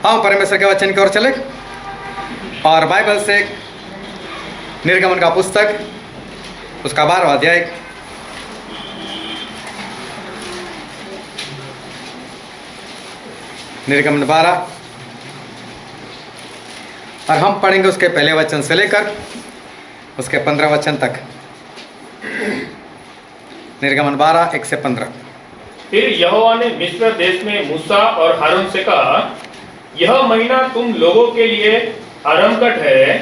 हम परमेश्वर के वचन की ओर चले और बाइबल से निर्गमन का पुस्तक उसका 12वां अध्याय निर्गमन 12 और हम पढ़ेंगे उसके पहले वचन से लेकर उसके 15 वचन तक। निर्गमन 12 1 से 15। फिर यहोवा ने मिस्र देश में मूसा और हारून से कहा, यह महीना तुम लोगों के लिए आरंभ का ठहरे,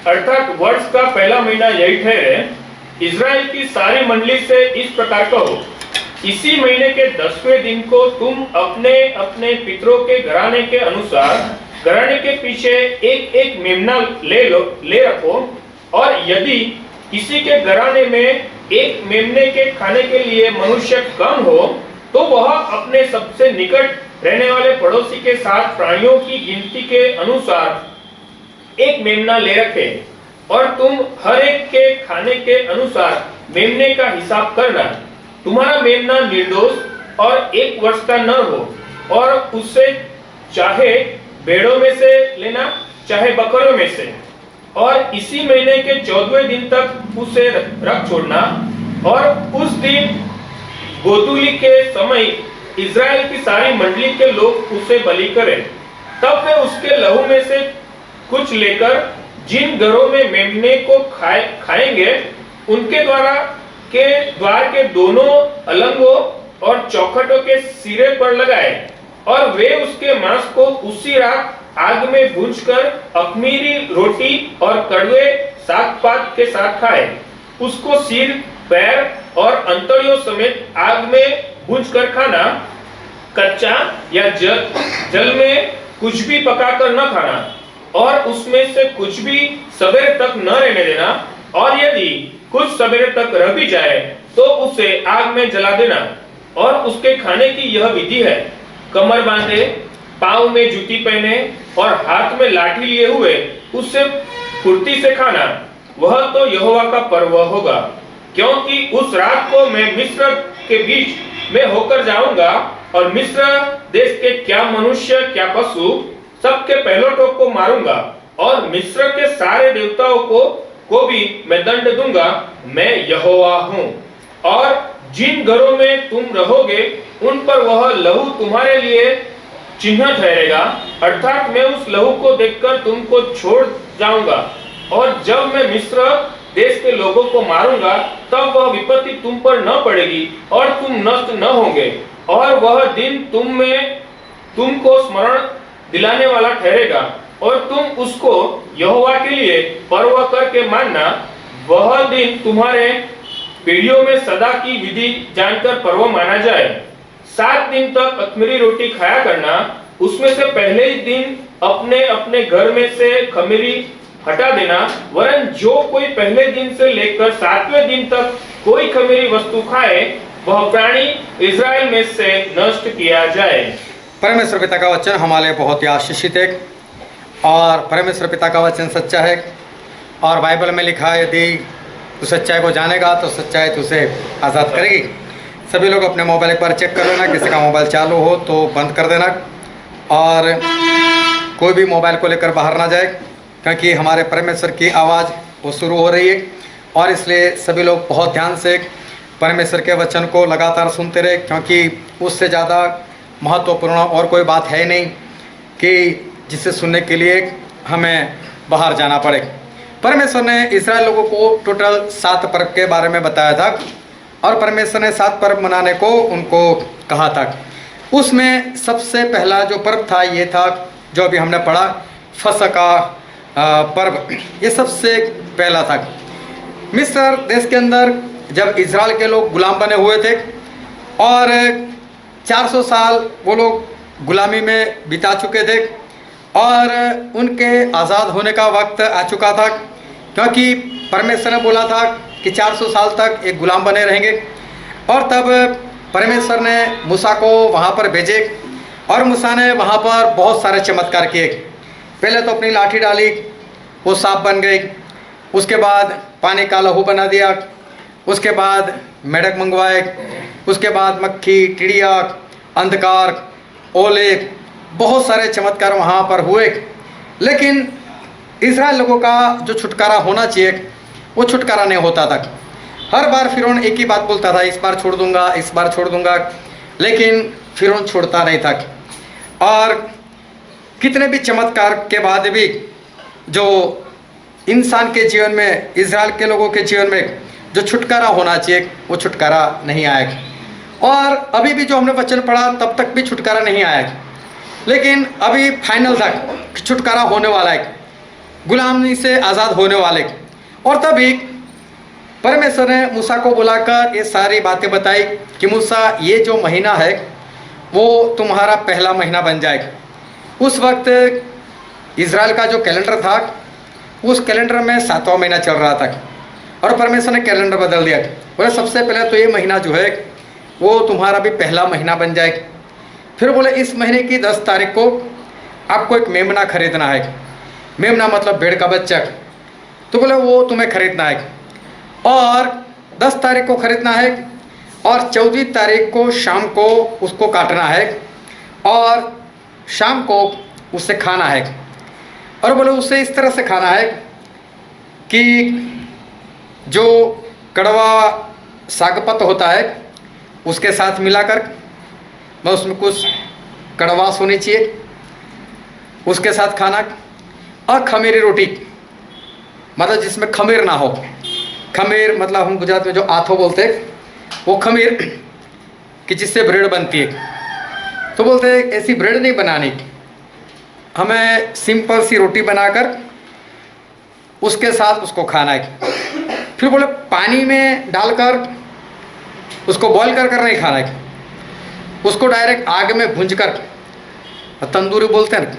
अर्थात वर्ष का पहला महीना यही ठहरे। इजराइल की सारी मंडली से इस प्रकार कहो, इसी महीने के 10वें दिन को तुम अपने अपने पितरों के घराने के अनुसार घराने के पीछे एक एक मेमना ले रखो, और यदि किसी के घराने में एक मेमने के खाने के लिए मनुष्य कम हो तो वह अपने सबसे निकट रहने वाले पड़ोसी के साथ प्राणियों की गिनती के अनुसार एक मेमना ले रखे, और तुम हर एक के खाने के अनुसार मेमने का हिसाब करना। तुम्हारा मेमना निर्दोष और 1 वर्ष का न हो, और उससे चाहे भेड़ों में से लेना चाहे बकरों में से, और इसी महीने के 14वें दिन तक उसे रख छोड़ना। और उस दिन गोधूली के समय इजराइल की सारी मंडली के लोग उसे बलि करें। तब वे उसके लहू में से कुछ लेकर जिन घरों में मेमने को खाएंगे उनके द्वार के दोनों अलंगों और चौखटों के सिरे पर लगाए, और वे उसके मांस को उसी रात आग में भूनकर अख़मीरी रोटी और कड़वे साग पात के साथ खाए। उसको सिर, पैर और अंतड़ियों समेत आग में भूनकर खाना। कच्चा या जल में कुछ भी पकाकर न खाना, और उसमें से कुछ भी सवेरे तक न रहने देना, और यदि कुछ सवेरे तक रह भी जाए तो उसे आग में जला देना। और उसके खाने की यह विधि है, कमर बांधे, पांव में जूती पहने और हाथ में लाठी लिए हुए उससे फुर्ती से खाना। वह तो यहोवा का पर्व होगा, क्योंकि उस रात को मैं मिस्र के बीच में होकर जाऊंगा, और मिस्र देश के क्या मनुष्य क्या पशु सबके पहलोटों को मारूंगा, और मिस्र के सारे देवताओं को भी मैं दंड दूंगा। मैं यहोवा हूँ। और जिन घरों में तुम रहोगे उन पर वह लहू तुम्हारे लिए चिन्ह ठहरेगा, अर्थात मैं उस लहू को देखकर तुमको छोड़ जाऊंगा। और जब मैं मिस्र देश के लोगों को मारूंगा तब वह विपत्ति तुम पर न पड़ेगी और तुम नष्ट न होंगे, और वह दिन तुमको स्मरण दिलाने वाला ठहरेगा, और तुम उसको यहोवा के लिए पर्व करके मानना। वह दिन तुम्हारे पीढ़ियों में सदा की विधि जानकर पर्व माना जाए। 7 दिन तक अख़मीरी रोटी खाया करना। उसमें से पहले ही दिन अपने अपने घर में से खमीरी हटा देना, वरन जो कोई पहले दिन से लेकर 7वें दिन तक कोई खमीरी वस्तु खाए वह प्राणी इजराइल में से नष्ट किया जाए। परमेश्वर पिता का वचन हमारे बहुत ही आशीषित है, और परमेश्वर पिता का वचन सच्चा है, और बाइबल में लिखा है यदि तू सच्चाई को जानेगा तो सच्चाई तुझे आज़ाद करेगी। सभी लोग अपने मोबाइल पर चेक कर लेना, किसी का मोबाइल चालू हो तो बंद कर देना, और कोई भी मोबाइल को लेकर बाहर ना जाए, क्योंकि हमारे परमेश्वर की आवाज़ वो शुरू हो रही है। और इसलिए सभी लोग बहुत ध्यान से परमेश्वर के वचन को लगातार सुनते रहे, क्योंकि उससे ज़्यादा महत्वपूर्ण और कोई बात है नहीं कि जिसे सुनने के लिए हमें बाहर जाना पड़े। परमेश्वर ने इस्राएल लोगों को टोटल 7 पर्व के बारे में बताया था, और परमेश्वर ने 7 पर्व मनाने को उनको कहा था। उसमें सबसे पहला जो पर्व था ये था जो अभी हमने पढ़ा, फसह का पर्व। ये सबसे पहला था। मिस्र देश के अंदर जब इजराइल के लोग गुलाम बने हुए थे, और 400 साल वो लोग गुलामी में बिता चुके थे, और उनके आज़ाद होने का वक्त आ चुका था, क्योंकि परमेश्वर ने बोला था कि 400 साल तक एक गुलाम बने रहेंगे। और तब परमेश्वर ने मूसा को वहाँ पर भेजे, और मूसा ने वहाँ पर बहुत सारे चमत्कार किए। पहले तो अपनी लाठी डाली, वो सांप बन गई, उसके बाद पानी का लहू बना दिया, उसके बाद मेढक मंगवाए, उसके बाद मक्खी, टिड़िया, अंधकार, ओले, बहुत सारे चमत्कार वहाँ पर हुए, लेकिन इज़राइल लोगों का जो छुटकारा होना चाहिए वो छुटकारा नहीं होता था। हर बार फिरौन एक ही बात बोलता था, इस बार छोड़ दूंगा, इस बार छोड़ दूंगा, लेकिन फिरौन छोड़ता नहीं था। और कितने भी चमत्कार के बाद भी जो इंसान के जीवन में, इज़राइल के लोगों के जीवन में जो छुटकारा होना चाहिए वो छुटकारा नहीं आएगा। और अभी भी जो हमने वचन पढ़ा तब तक भी छुटकारा नहीं आया, लेकिन अभी फाइनल तक छुटकारा होने वाला है, गुलामी से आज़ाद होने वाले। और तभी परमेश्वर ने मूसा को बुलाकर ये सारी बातें बताई कि मूसा, ये जो महीना है वो तुम्हारा पहला महीना बन जाएगा। उस वक्त इज़राइल का जो कैलेंडर था उस कैलेंडर में 7वां महीना चल रहा था, और परमेश्वर ने कैलेंडर बदल दिया। बोले सबसे पहले तो ये महीना जो है वो तुम्हारा भी पहला महीना बन जाएगा। फिर बोले इस महीने की 10 तारीख को आपको एक मेमना खरीदना है। मेमना मतलब भेड़ का बच्चा। तो बोले वो तुम्हें खरीदना है, और 10 तारीख को खरीदना है, और 14वीं तारीख को शाम को उसको काटना है, और शाम को उसे खाना है। और बोले उसे इस तरह से खाना है कि जो कड़वा सागपत होता है उसके साथ मिलाकर, मैं उसमें कुछ कड़वास होनी चाहिए, उसके साथ खाना, और खमीरी रोटी, मतलब जिसमें खमीर ना हो। खमीर मतलब हम गुजरात में जो आथो बोलते हैं, वो खमीर कि जिससे ब्रेड बनती है। तो बोलते हैं ऐसी ब्रेड नहीं बनानी, हमें सिंपल सी रोटी बनाकर उसके साथ उसको खाना है। फिर बोले पानी में डालकर उसको बॉईल कर नहीं खाना है, उसको डायरेक्ट आग में भूंजकर, तंदूरी बोलते हैं,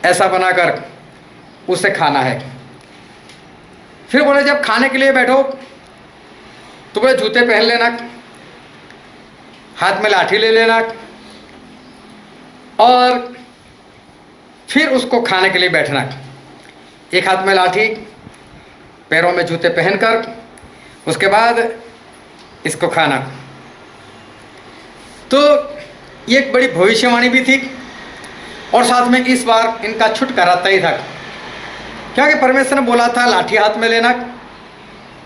ऐसा बनाकर उसे खाना है। फिर बोले जब खाने के लिए बैठो तो बोले जूते पहन लेना, हाथ में लाठी ले लेना, और फिर उसको खाने के लिए बैठना। एक हाथ में लाठी, पैरों में जूते पहनकर, उसके बाद इसको खाना। तो ये एक बड़ी भविष्यवाणी भी थी, और साथ में इस बार इनका छुटकारा तय था, क्योंकि परमेश्वर ने बोला था लाठी हाथ में लेना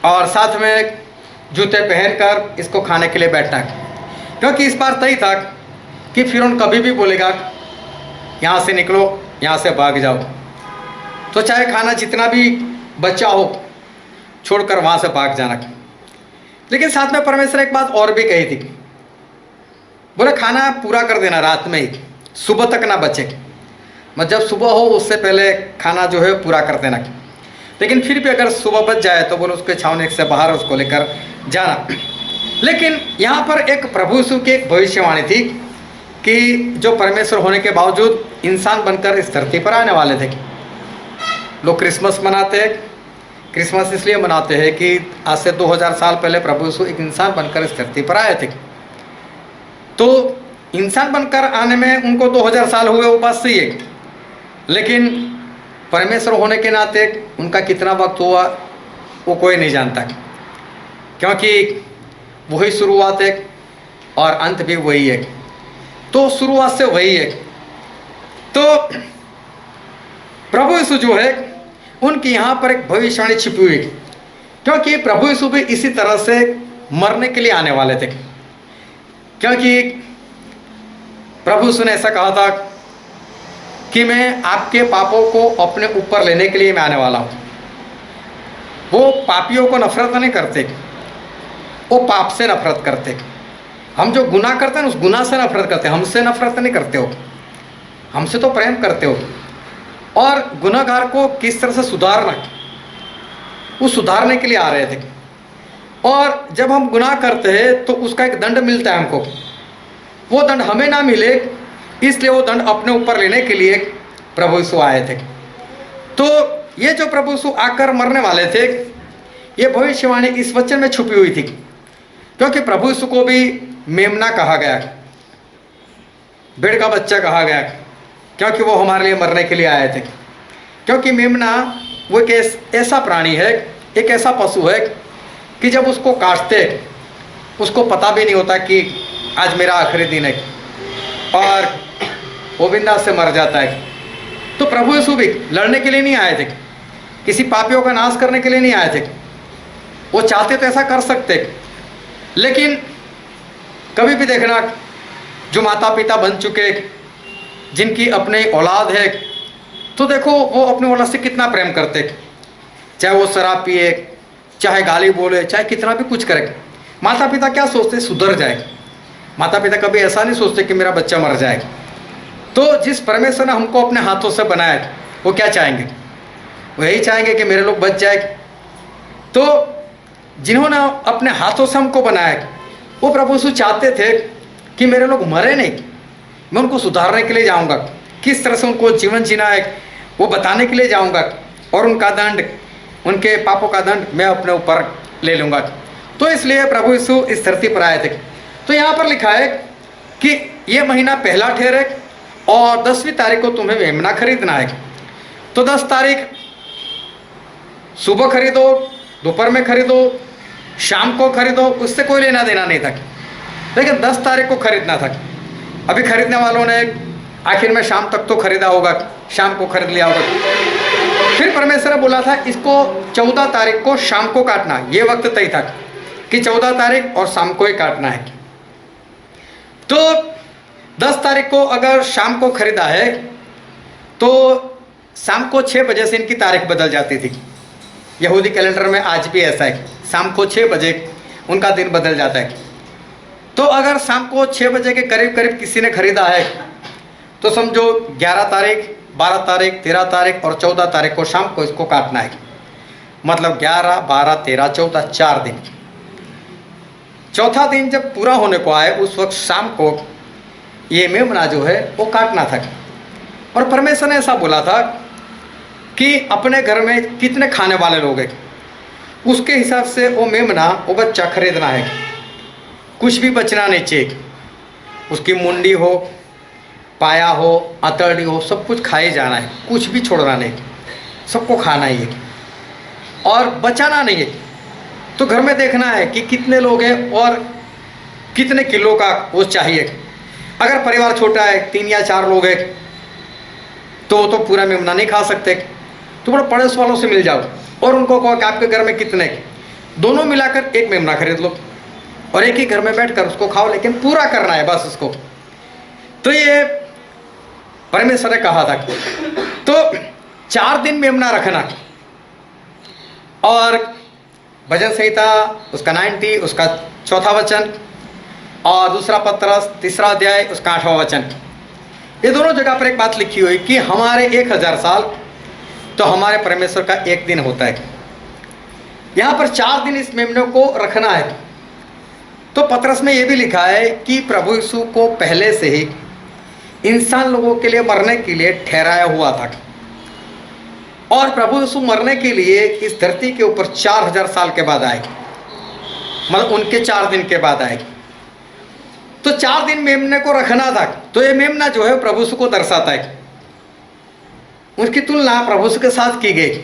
और साथ में जूते पहनकर इसको खाने के लिए बैठना, क्योंकि इस बार तय था कि फिरौन कभी भी बोलेगा यहाँ से निकलो, यहाँ से भाग जाओ, तो चाहे खाना जितना भी बचा हो छोड़कर वहाँ से भाग जाना। लेकिन साथ में परमेश्वर ने एक बात और भी कही थी, बोले खाना पूरा कर देना रात में ही, सुबह तक ना बचे, मतलब जब सुबह हो उससे पहले खाना जो है पूरा कर देना। लेकिन फिर भी अगर सुबह बच जाए तो बोले उसके छावनी से बाहर उसको लेकर जाना। लेकिन यहाँ पर एक प्रभु यीशु की एक भविष्यवाणी थी कि जो परमेश्वर होने के बावजूद इंसान बनकर इस धरती पर आने वाले थे। लोग क्रिसमस मनाते हैं, क्रिसमस इसलिए मनाते हैं कि आज से 2000 साल पहले प्रभु यीशु एक इंसान बनकर इस धरती पर आए थे। तो इंसान बनकर आने में उनको 2000 साल हुए, वो बात सही है, लेकिन परमेश्वर होने के नाते उनका कितना वक्त हुआ वो कोई नहीं जानता, क्योंकि वही शुरुआत है और अंत भी वही है। तो शुरुआत से वही है। तो प्रभु यीशु जो है उनकी यहाँ पर एक भविष्यवाणी छिपी हुई, क्योंकि प्रभु यीशु भी इसी तरह से मरने के लिए आने वाले थे। क्योंकि प्रभु यीशु ने ऐसा कहा था कि मैं आपके पापों को अपने ऊपर लेने के लिए मैं आने वाला हूँ। वो पापियों को नफरत नहीं करते, वो पाप से नफरत करते। हम जो गुनाह करते हैं उस गुनाह से नफरत करते हैं, हमसे नफरत नहीं करते हो, हमसे तो प्रेम करते हो। और गुनाहगार को किस तरह से सुधारना, वो सुधारने के लिए आ रहे थे। और जब हम गुनाह करते हैं तो उसका एक दंड मिलता है हमको, वो दंड हमें ना मिले इसलिए वो दंड अपने ऊपर लेने के लिए प्रभु यीशु आए थे। तो ये जो प्रभु यीशु आकर मरने वाले थे, ये भविष्यवाणी इस वचन में छुपी हुई थी, क्योंकि प्रभु यीशु को भी मेमना कहा गया, भेड़ का बच्चा कहा गया, क्योंकि वो हमारे लिए मरने के लिए आए थे। क्योंकि मेमना वो एक ऐसा प्राणी है, एक ऐसा पशु है कि जब उसको काटते उसको पता भी नहीं होता कि आज मेरा आखिरी दिन है, और वो बिंदास से मर जाता है। तो प्रभु यीशु भी लड़ने के लिए नहीं आए थे, किसी पापियों का नाश करने के लिए नहीं आए थे। वो चाहते तो ऐसा कर सकते, लेकिन कभी भी देखना, जो माता पिता बन चुके, जिनकी अपने औलाद है, तो देखो वो अपने औलाद से कितना प्रेम करते, चाहे वो शराब पिए, चाहे गाली बोले, चाहे कितना भी कुछ करे। माता पिता क्या सोचते, सुधर जाए। माता पिता कभी ऐसा नहीं सोचते कि मेरा बच्चा मर जाए। तो जिस परमेश्वर ने हमको अपने हाथों से बनाया, वो क्या चाहेंगे, वो यही चाहेंगे कि मेरे लोग बच जाए। तो जिन्होंने अपने हाथों से हमको बनाया, वो प्रभु यीशु चाहते थे कि मेरे लोग मरे नहीं, मैं उनको सुधारने के लिए जाऊंगा, किस तरह से उनको जीवन जीना है वो बताने के लिए जाऊंगा, और उनका दंड, उनके पापों का दंड मैं अपने ऊपर ले लूँगा। तो इसलिए प्रभु यीशु इस धरती पर आए थे। तो यहाँ पर लिखा है कि ये महीना पहला ठहरे और 10वीं तारीख को तुम्हें मेमना खरीदना है। तो 10 तारीख सुबह खरीदो, दोपहर में खरीदो, शाम को खरीदो, उससे कोई लेना देना नहीं था, लेकिन 10 तारीख को खरीदना था। अभी खरीदने वालों ने आखिर में शाम तक तो खरीदा होगा, शाम को खरीद लिया होगा। फिर परमेश्वर ने बोला था इसको 14 तारीख को शाम को काटना। ये वक्त तय था कि 14 तारीख और शाम को ही काटना है। तो 10 तारीख को अगर शाम को खरीदा है तो शाम को 6 बजे से इनकी तारीख बदल जाती थी। यहूदी कैलेंडर में आज भी ऐसा है, शाम को 6 बजे उनका दिन बदल जाता है। तो अगर शाम को 6 बजे के करीब करीब किसी ने खरीदा है तो समझो 11 तारीख, 12 तारीख, 13 तारीख और 14 तारीख को शाम को इसको काटना है। मतलब 11, 12, 13, 14, 4 दिन। चौथा दिन जब पूरा होने को आए उस वक्त शाम को ये मेमना जो है वो काटना था। और परमेश्वर ने ऐसा बोला था कि अपने घर में कितने खाने वाले लोग हैं उसके हिसाब से वो मेमना, वो बच्चा खरीदना है। कुछ भी बचना नहीं चाहिए, उसकी मुंडी हो, पाया हो, अतरडी हो, सब कुछ खाए जाना है, कुछ भी छोड़ना नहीं, सबको खाना ही है और बचाना नहीं है। तो घर में देखना है कि कितने लोग हैं और कितने किलो का वो चाहिए। अगर परिवार छोटा है, 3 या 4 लोग हैं, तो वो तो पूरा मेमना नहीं खा सकते। तो बड़े पड़ोस वालों से मिल जाओ और उनको कहो कि आपके घर में कितने, दोनों मिलाकर एक मेमना खरीद लो और एक ही घर में बैठकर उसको खाओ, लेकिन पूरा करना है बस उसको। तो ये परमेश्वर ने कहा था। तो 4 दिन मेमना रखना। और भजन संहिता उसका 90 उसका 4था वचन और दूसरा पत्रस 3रा अध्याय उसका 8वां वचन, ये दोनों जगह पर एक बात लिखी हुई कि हमारे 1000 साल तो हमारे परमेश्वर का एक दिन होता है। यहाँ पर 4 दिन इस मेमने को रखना है। तो पत्रस में ये भी लिखा है कि प्रभु यीशु को पहले से ही इंसान लोगों के लिए मरने के लिए ठहराया हुआ था और प्रभु यीशु मरने के लिए इस धरती के ऊपर 4000 साल के बाद आए, मतलब उनके 4 दिन के बाद आए। तो 4 दिन मेमने को रखना था। तो ये मेमना जो है प्रभु यीशु को दर्शाता है, उसकी तुलना प्रभु यीशु के साथ की गई।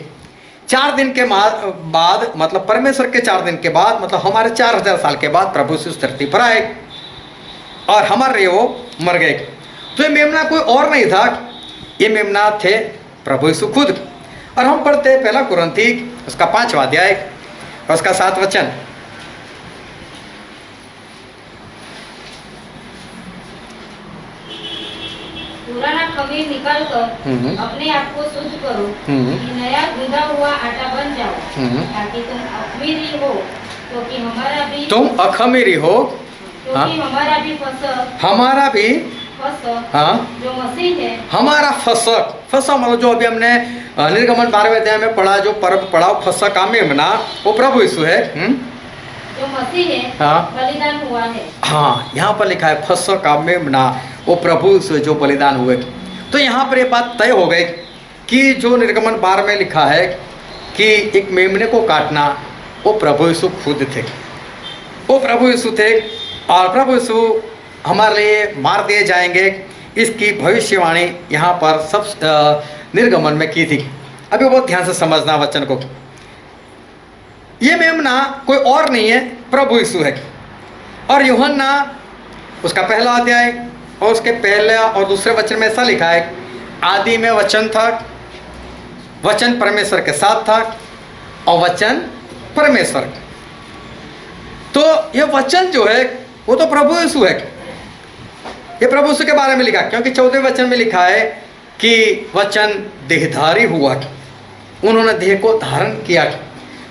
4 दिन के बाद, मतलब परमेश्वर के 4 दिन के बाद, मतलब हमारे 4000 साल के बाद प्रभु यीशु इस धरती पर आए और हमारे वो मर गए। तो ये मेमना कोई और नहीं था, ये मेमना थे प्रभु यीशु खुद। और हम पढ़ते हैं 1 कुरिन्थी उसका 5वां अध्याय और उसका 7वां वचन। पुराना खमीर निकाल कर अपने आप को शुद्ध करो कि नया गूंदा हुआ आटा बन जाओ, ताकि तुम अखमीरी हो, क्योंकि हमारा भी अखमीरी हो, क्योंकि हमारा भी फसक, हमारा भी हाँ जो मसीह है, हमारा फसक, फसक मतलब जो अभी हमने निर्गमन 12वें अध्याय में पढ़ा, जो पर्व पढ़ा फसक का मेमना, वो प्रभु यीशु है। जो मसीह है, हाँ बलिदान हुआ है। हाँ, यहाँ पर लिखा है फसक का मेमना, वो प्रभु यीशु जो बलिदान हुए। तो यहाँ पर ये बात तय हो गई कि जो निर्गमन 12 में लिखा है कि एक मेमने को काटना, वो प्रभु यीशु खुद थे, वो प्रभु यीशु थे। और प्रभु यीशु हमारे लिए मार दिए जाएंगे, इसकी भविष्यवाणी यहाँ पर सब निर्गमन में की थी। अभी बहुत ध्यान से समझना वचन को। ये मेमना कोई और नहीं है, प्रभु यीशु है। और यूहन्ना उसका 1 अध्याय और उसके पहले और दूसरे वचन में ऐसा लिखा है, आदि में वचन था, वचन परमेश्वर के साथ था और वचन परमेश्वर। तो ये वचन जो है वो तो प्रभु यीशु है। ये प्रभु यीशु के बारे में लिखा, क्योंकि 14वें वचन में लिखा है कि वचन देहधारी हुआ, उन्होंने देह को धारण किया।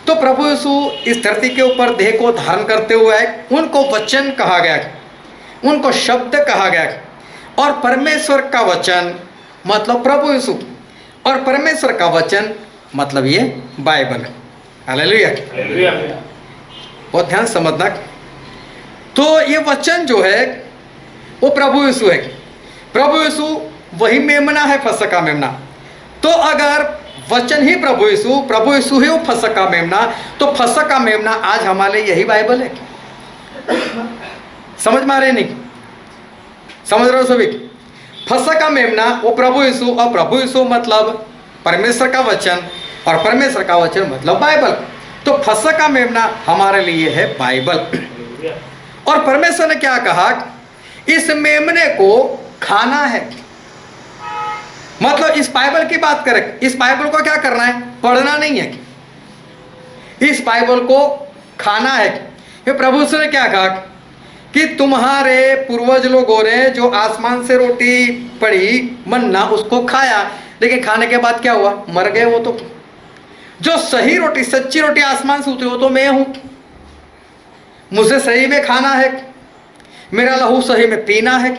तो प्रभु यीशु इस धरती के ऊपर देह को धारण करते हुए उनको वचन कहा गया, उनको शब्द कहा गया। और परमेश्वर का वचन मतलब प्रभु यीशु, और परमेश्वर का वचन मतलब ये बाइबल। हालेलुया, बहुत ध्यान समझना। तो ये वचन जो है वो प्रभु यीशु है। प्रभु यीशु वही मेमना है, फसह का मेमना। तो अगर वचन ही प्रभु यीशु ही वो फसह का मेमना, तो फसह का मेमना आज हमारे यही बाइबल है। समझ में आ रहे नहीं? समझ रहे हो सभी? फसह का मेमना वो प्रभु यीशु, और प्रभु यीशु मतलब परमेश्वर का वचन, और परमेश्वर का वचन मतलब बाइबल। तो फसह का मेमना हमारे लिए है बाइबल। और परमेश्वर ने क्या कहा? इस मेमने को खाना है। मतलब इस बाइबल की बात करें, इस बाइबल को क्या करना है? पढ़ना नहीं है, इस बाइबल को खाना है। ये प्रभु यीशु ने क्या कहा कि तुम्हारे पूर्वज लोगों ने जो आसमान से रोटी पड़ी मन्ना उसको खाया, लेकिन खाने के बाद क्या हुआ? मर गए वो। तो जो सही रोटी, सच्ची रोटी आसमान से उतरी वो तो मैं हूं। मुझे सही में खाना है, मेरा लहू सही में पीना है।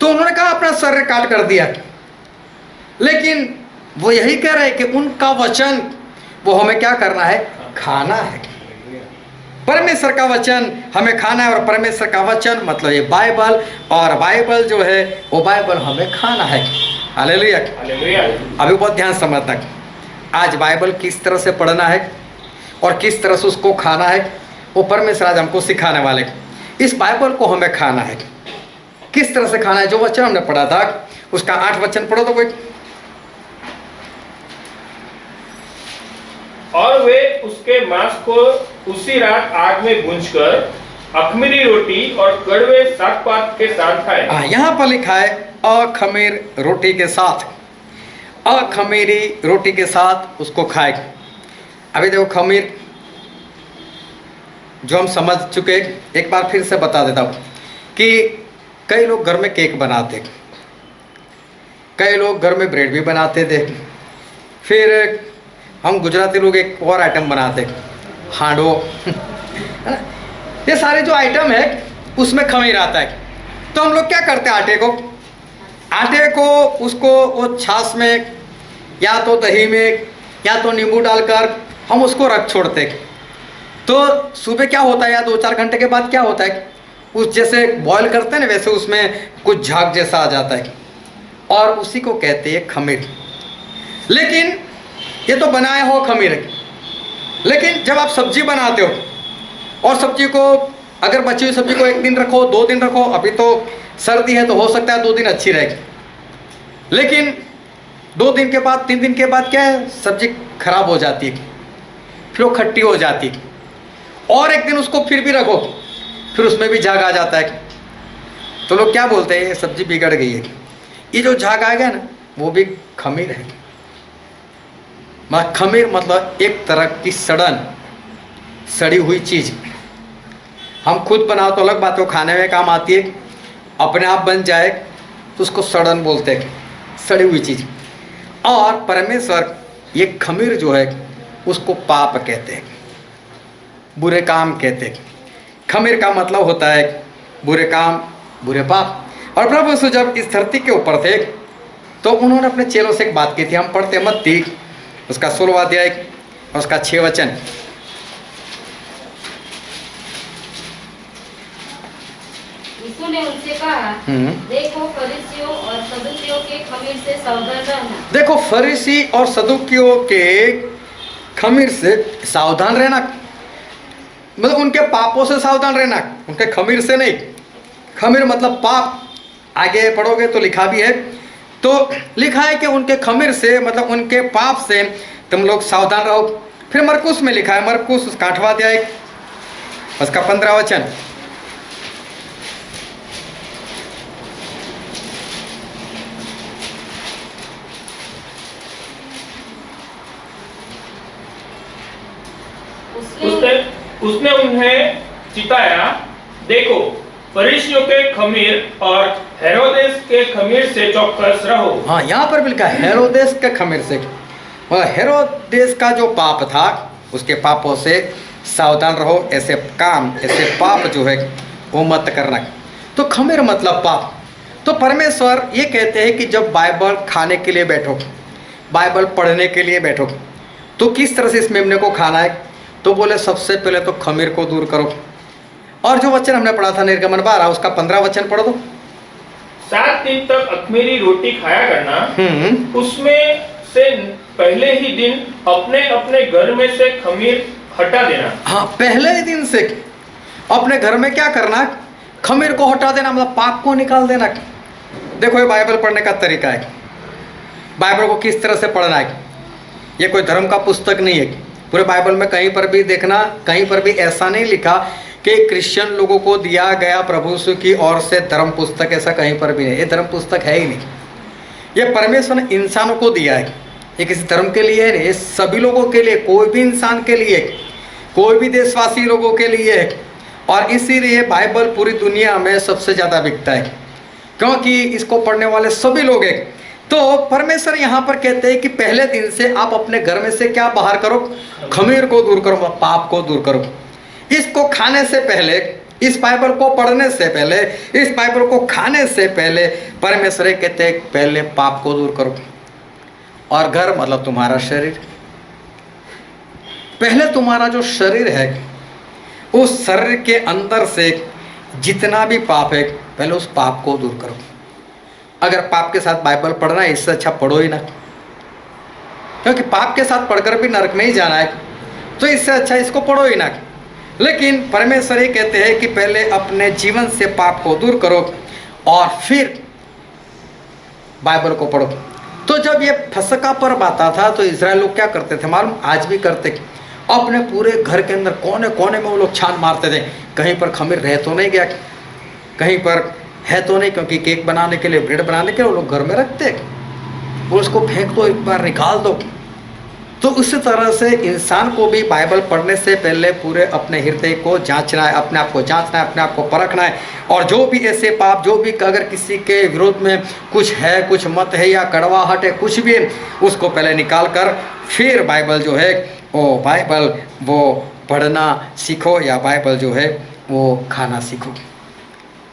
तो उन्होंने कहा अपना शरीर काट कर दिया, लेकिन वो यही कह रहे हैं कि उनका वचन वो हमें क्या करना है? खाना है। परमेश्वर का वचन हमें खाना है, और परमेश्वर का वचन मतलब ये बाइबल, और बाइबल जो है वो बाइबल हमें खाना है। हालेलुया। अभी बहुत ध्यान समझना, आज बाइबल किस तरह से पढ़ना है और किस तरह से उसको खाना है, वो परमेश्वर आज हमको सिखाने वाले। इस बाइबल को हमें खाना है। किस तरह से खाना है? जो वचन हमने पढ़ा था उसका 8 वचन पढ़ो तो कोई। और वे उसके मांस को उसी रात आग में भूंजकर अखमीरी रोटी और कड़वे सागपात के साथ खाए। यहाँ पर लिखा है अखमीर रोटी के साथ, अखमीरी रोटी के साथ उसको खाए। अभी देखो खमीर जो हम समझ चुके, एक बार फिर से बता देता हूँ कि कई लोग घर में केक बनाते, कई लोग घर में ब्रेड भी बनाते थे। फिर हम गुजराती लोग एक और आइटम बनाते, हांडो है ना। ये सारे जो आइटम है उसमें खमीर आता है। तो हम लोग क्या करते हैं? आटे को उसको वो छाछ में या तो दही में या तो नींबू डालकर हम उसको रख छोड़ते। तो सुबह क्या होता है या 2-4 घंटे के बाद क्या होता है, उस जैसे बॉईल करते हैं ना वैसे उसमें कुछ झाग जैसा आ जाता है, और उसी को कहते हैं खमीर। लेकिन ये तो बनाया हो खमीर है। लेकिन जब आप सब्जी बनाते हो और सब्जी को अगर बची हुई सब्जी को 1 दिन रखो, 2 दिन रखो, अभी तो सर्दी है तो हो सकता है 2 दिन अच्छी रहेगी, लेकिन 2 दिन के बाद 3 दिन के बाद क्या है, सब्जी खराब हो जाती है, फिर वो खट्टी हो जाती है। और 1 दिन उसको फिर भी रखो, फिर उसमें भी झाग आ जाता है। तो लोग क्या बोलते हैं? ये सब्जी बिगड़ गई है। ये जो झाग आ गया ना वो भी खमीर है। खमीर मतलब एक तरह की सड़ी हुई चीज़। हम खुद बनाओ तो अलग बात है, खाने में काम आती है, अपने आप बन जाए तो उसको सड़न बोलते हैं, सड़ी हुई चीज़। और परमेश्वर ये खमीर जो है उसको पाप कहते हैं, बुरे काम कहते हैं। खमीर का मतलब होता है बुरे काम, बुरे पाप। और प्रभु यीशु जब इस धरती के ऊपर थे तो उन्होंने अपने चेलों से एक बात की थी। हम पढ़ते मत्ती उसका 16वां अध्याय और उसका 6 वचन। यीशु ने उनसे कहा, देखो फरीसियों और सदूकियों के खमीर से सावधान रहना। देखो फरीसी और सदूकियों के खमीर से सावधान रहना, मतलब उनके पापों से सावधान रहना, उनके खमीर से नहीं। खमीर मतलब पाप। आगे पढ़ोगे तो लिखा भी है, तो लिखा है कि उनके खमीर से मतलब उनके पाप से तुम लोग सावधान रहो। फिर मरकुस में लिखा है, मरकुस उसका 8वां अध्याय उसका 15 वचन। उसने उसने उन्हें चिताया, देखो फरीसियों के खमीर और हेरोदेस के खमीर से चौकस रहो। हाँ, यहाँ पर भी लिखा है हेरोदेस के खमीर से। और हेरोदेस का जो पाप था उसके पापों से सावधान रहो, ऐसे काम ऐसे पाप जो है वो मत करना। तो खमीर मतलब पाप। तो परमेश्वर ये कहते हैं कि जब बाइबल खाने के लिए बैठो, बाइबल पढ़ने के लिए बैठो, तो किस तरह से इस मेमने को खाना है। तो बोले सबसे पहले तो खमीर को दूर करो। और जो वचन हमने पढ़ा था निर्गमन 12 उसका 15 वचन पढ़ दो। 7 दिन तक अख़मीरी रोटी खाया करना, उसमें से पहले ही दिन अपने अपने घर में से खमीर हटा देना। हाँ, पहले ही दिन से अपने घर में क्या करना, खमीर को हटा देना, मतलब पाप को निकाल देना। देखो ये बाइबल पढ़ने का तरीका है। बाइबल को किस तरह से पढ़ना है, ये कोई धर्म का पुस्तक नहीं है। पूरे बाइबल में कहीं पर भी देखना, कहीं पर भी ऐसा नहीं लिखा कि क्रिश्चियन लोगों को दिया गया प्रभु यीशु की ओर से धर्म पुस्तक, ऐसा कहीं पर भी नहीं। ये धर्म पुस्तक है ही नहीं। ये परमेश्वर ने इंसानों को दिया है, ये किसी धर्म के लिए है नहीं, ये सभी लोगों के लिए, कोई भी इंसान के लिए, कोई भी देशवासी लोगों के लिए है। और इसीलिए बाइबल पूरी दुनिया में सबसे ज़्यादा बिकता है, क्योंकि इसको पढ़ने वाले सभी लोग हैं। तो परमेश्वर यहाँ पर कहते हैं कि पहले दिन से आप अपने घर में से क्या बाहर करो, खमीर को दूर करो, पाप को दूर करो। इसको खाने से पहले, इस बाइबल को पढ़ने से पहले, इस बाइबल को खाने से पहले परमेश्वर कहते हैं पहले पाप को दूर करो। और घर मतलब तुम्हारा शरीर। पहले तुम्हारा जो शरीर है, उस शरीर के अंदर से जितना भी पाप है पहले उस पाप को दूर करो। अगर पाप के साथ बाइबल पढ़ना है, इससे अच्छा पढ़ो ही ना, क्योंकि पाप के साथ पढ़कर भी नरक में ही जाना है, तो इससे अच्छा इसको पढ़ो ही ना। लेकिन परमेश्वर ये कहते हैं कि पहले अपने जीवन से पाप को दूर करो और फिर बाइबल को पढ़ो। तो जब ये फसका पर्व आता था तो इजराइल लोग क्या करते थे मालूम, आज भी करते, अपने पूरे घर के अंदर कोने कोने में वो लोग छान मारते थे, कहीं पर खमीर रह तो नहीं गया, कहीं पर है तो नहीं, क्योंकि केक बनाने के लिए, ब्रेड बनाने के लिए वो लोग घर में रखते, वो उसको फेंक दो, एक बार निकाल दो। तो उसी तरह से इंसान को भी बाइबल पढ़ने से पहले पूरे अपने हृदय को जांचना है, अपने आप को जांचना है, अपने आप को परखना है। और जो भी ऐसे पाप, जो भी अगर किसी के विरोध में कुछ है, कुछ मत है या कड़वाहट है, कुछ भी है, उसको पहले निकाल कर फिर बाइबल जो है वो बाइबल वो पढ़ना सीखो, या बाइबल जो है वो खाना सीखो।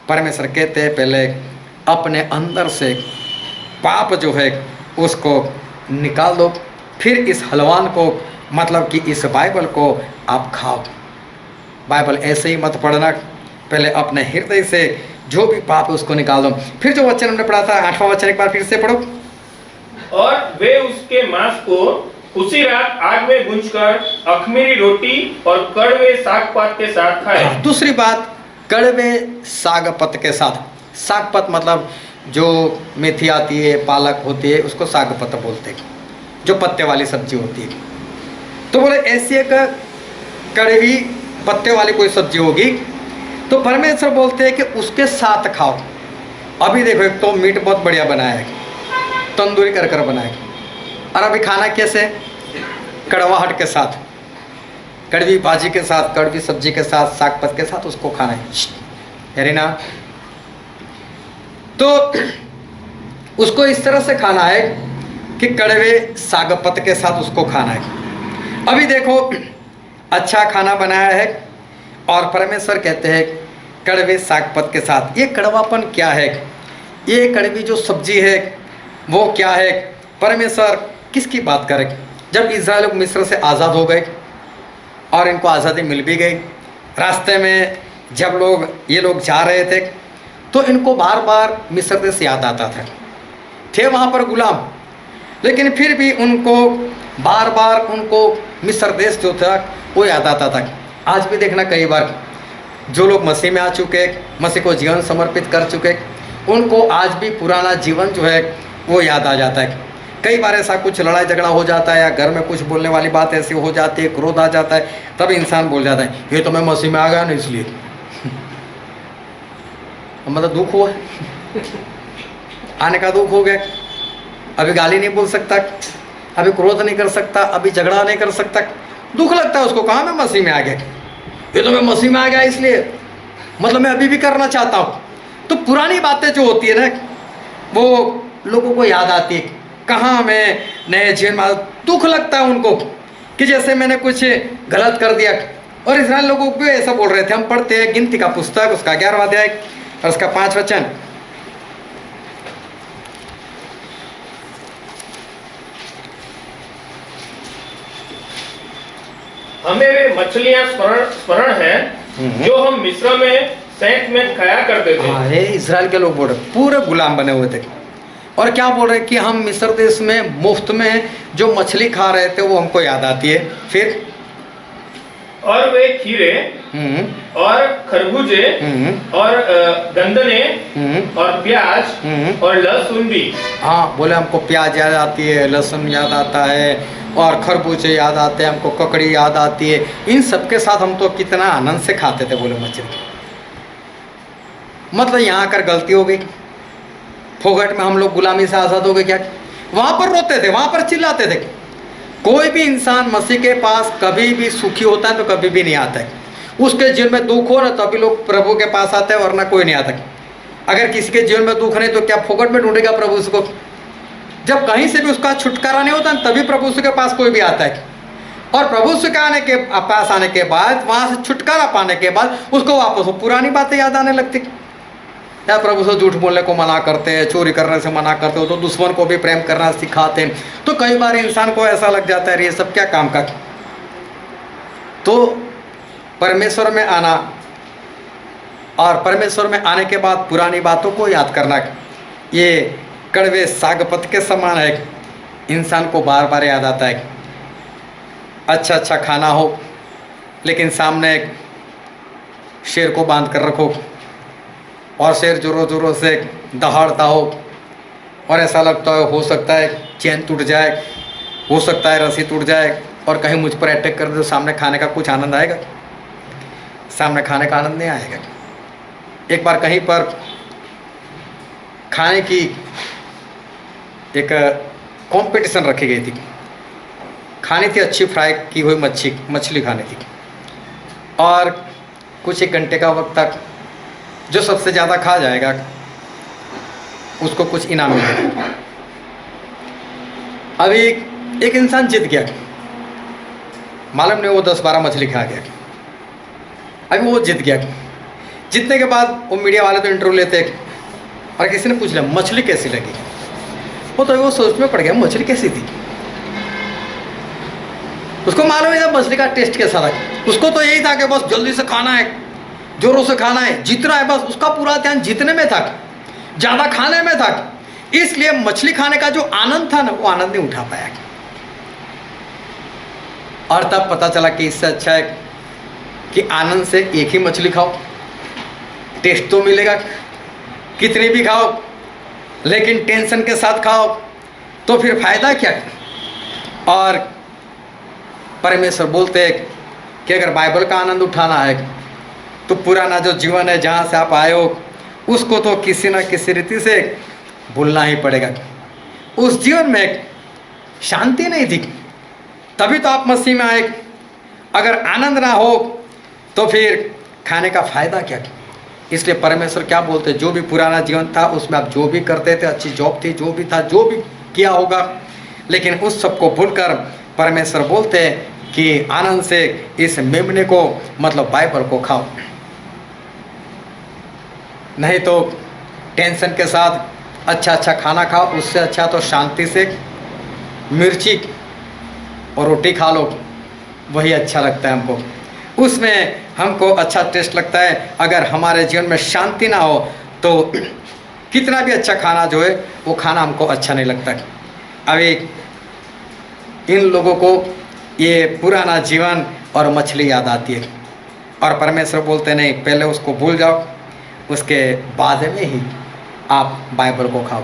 परमेश्वर कहते हैं पहले अपने अंदर से पाप जो है उसको निकाल दो, फिर इस हलवान को, मतलब कि इस बाइबल को आप खाओ। बाइबल ऐसे ही मत पढ़ना, पहले अपने हृदय से जो भी पाप है उसको निकाल दो। फिर जो वचन हमने पढ़ा था 8वां वचन एक बार फिर से पढ़ो। और वे उसके मांस को उसी रात आग में भूंजकर अख़मीरी रोटी और कड़वे सागपात के साथ खाए। दूसरी बात, कड़वे सागपत के साथ। सागपत मतलब जो मेथी आती है, पालक होती है, उसको सागपत बोलते हैं, जो पत्ते वाली सब्जी होती है। तो बोले ऐसी एक कड़वी पत्ते वाली कोई सब्जी होगी, तो परमेश्वर बोलते हैं कि उसके साथ खाओ। अभी देखो, एक तो मीट बहुत बढ़िया बनाया है, तंदूरी कर कर बनाया है, और अभी खाना कैसे, कड़वाहट के साथ, कड़वी भाजी के साथ, कड़वी सब्जी के साथ, सागपत के साथ उसको खाना है ना। तो उसको इस तरह से खाना है कि कड़वे सागपत के साथ उसको खाना है। अभी देखो अच्छा खाना बनाया है और परमेश्वर कहते हैं कड़वे सागपत के साथ। ये कड़वापन क्या है, ये कड़वी जो सब्जी है वो क्या है, परमेश्वर किसकी बात करें। जब इज़राइल लोग मिस्र से आज़ाद हो गए और इनको आज़ादी मिल भी गई, रास्ते में जब ये लोग जा रहे थे तो इनको बार बार मिस्र देश याद आता था। थे वहाँ पर गुलाम, लेकिन फिर भी उनको बार बार उनको मिस्र देश जो था वो याद आता था। आज भी देखना, कई बार जो लोग मसीह में आ चुके, मसीह को जीवन समर्पित कर चुके, उनको आज भी पुराना जीवन जो है वो याद आ जाता है। कई बार ऐसा कुछ लड़ाई झगड़ा हो जाता है या घर में कुछ बोलने वाली बात ऐसी हो जाती है, क्रोध आ जाता है, तब इंसान बोल जाता है ये तो मैं मसीह में आ गया ना इसलिए मतलब दुख हुआ आने का, दुख हो गया, अभी गाली नहीं बोल सकता, अभी क्रोध नहीं कर सकता, अभी झगड़ा नहीं कर सकता, दुख लगता है उसको, कहाँ मैं मसीह में आ गया, ये तो मैं मसीह में आ गया इसलिए मतलब मैं अभी भी करना चाहता हूँ। तो पुरानी बातें जो होती है ना वो लोगों को याद आती है, कहाँ मैं नए जीवन में, दुख लगता है उनको कि जैसे मैंने कुछ गलत कर दिया। और इस्राएल लोगों को भी ऐसा बोल रहे थे। हम पढ़ते हैं गिनती का पुस्तक उसका 11वां अध्याय और उसका 5 वचन। हमें वे मछलियां स्मरण है जो हम मिस्र में सैंत में खाया करते थे। हाँ, ये इस्राएल के लोग बोल रहे पूरे गुलाम बने हुए थे और क्या बोल रहे कि हम मिस्र देश में मुफ्त में जो मछली खा रहे थे वो हमको याद आती है। फिर और वे खीरे और खरबूजे और गंदने और प्याज और लहसुन भी। हाँ, बोले हमको प्याज याद आती है, लहसुन याद आता है और खरबूजे याद आते हैं, हमको ककड़ी याद आती है। इन सब के साथ हम तो कितना आनंद से खाते थे बोले मछली। मतलब यहाँ आकर गलती हो गई, फोगट में हम लोग गुलामी से आज़ाद हो गए क्या? वहाँ पर रोते थे, वहाँ पर चिल्लाते थे। कोई भी इंसान मसीह के पास कभी भी सुखी होता है तो कभी भी नहीं आता है। उसके जीवन में दुख हो ना तभी लोग प्रभु के पास आते हैं, वरना कोई नहीं आता। अगर किसी के जीवन में दुख नहीं तो क्या फोगट में ढूंढेगा प्रभु उसको? जब कहीं से भी उसका छुटकारा नहीं होता तभी प्रभु उसके पास कोई भी आता है। और प्रभु से आने के पास आने के बाद, वहाँ से छुटकारा पाने के बाद उसको वापस वो पुरानी बातें याद आने लगती। या प्रभु से झूठ बोलने को मना करते हैं, चोरी करने से मना करते हो, तो दुश्मन को भी प्रेम करना सिखाते हैं। तो कई बार इंसान को ऐसा लग जाता है ये सब क्या काम का। तो परमेश्वर में आना और परमेश्वर में आने के बाद पुरानी बातों को याद करना, ये कड़वे सागपत के समान है। इंसान को बार बार याद आता है। अच्छा अच्छा खाना हो लेकिन सामने एक शेर को बांध कर रखो और शेर जोरों जोरों से दहाड़ता हो और ऐसा लगता हो सकता है चैन टूट जाए, हो सकता है रस्सी टूट जाए और कहीं मुझ पर अटैक कर दे, तो सामने खाने का कुछ आनंद आएगा? सामने खाने का आनंद नहीं आएगा। एक बार कहीं पर खाने की एक कंपटीशन रखी गई थी। खानी थी अच्छी फ्राई की हुई मछली खानी थी और कुछ 1 घंटे का वक्त तक जो सबसे ज़्यादा खा जाएगा उसको कुछ इनाम मिलेगा। अभी एक इंसान जीत गया, मालूम नहीं वो 10-12 मछली खा गया। अभी वो जीत गया। जीतने के बाद वो मीडिया वाले तो इंटरव्यू लेते और किसी ने पूछ लिया मछली कैसी लगी, वो सोच में पड़ गया मछली कैसी थी। उसको मालूम है मछली का टेस्ट कैसा था। उसको तो यही था कि बस जल्दी से खाना है, जोरों से खाना है, जीतना है। बस उसका पूरा ध्यान जीतने में था, ज़्यादा खाने में था। इसलिए मछली खाने का जो आनंद था ना वो आनंद नहीं उठा पाया। और तब पता चला कि इससे अच्छा है कि आनंद से एक ही मछली खाओ, टेस्ट तो मिलेगा, कितनी भी खाओ लेकिन टेंशन के साथ खाओ तो फिर फायदा क्या। और परमेश्वर बोलते हैं कि अगर बाइबल का आनंद उठाना है तो पुराना जो जीवन है जहाँ से आप आए हो उसको तो किसी न किसी रीति से भूलना ही पड़ेगा। उस जीवन में शांति नहीं थी, तभी तो आप मसीह में आए। अगर आनंद ना हो तो फिर खाने का फायदा क्या। इसलिए परमेश्वर क्या बोलते, जो भी पुराना जीवन था उसमें आप जो भी करते थे, अच्छी जॉब थी, जो भी था, जो भी किया होगा, लेकिन उस सब को भूलकर परमेश्वर बोलते हैं कि आनंद से इस मेमने को मतलब बाइबल को खाओ। नहीं तो टेंशन के साथ अच्छा अच्छा खाना खाओ, उससे अच्छा तो शांति से मिर्ची और रोटी खा लो, वही अच्छा लगता है हमको। उसमें हमको अच्छा टेस्ट लगता है। अगर हमारे जीवन में शांति ना हो तो कितना भी अच्छा खाना जो है वो खाना हमको अच्छा नहीं लगता। अभी इन लोगों को ये पुराना जीवन और मछली याद आती है और परमेश्वर बोलते नहीं, पहले उसको भूल जाओ, उसके बाद में ही आप बाइबल को खाओ।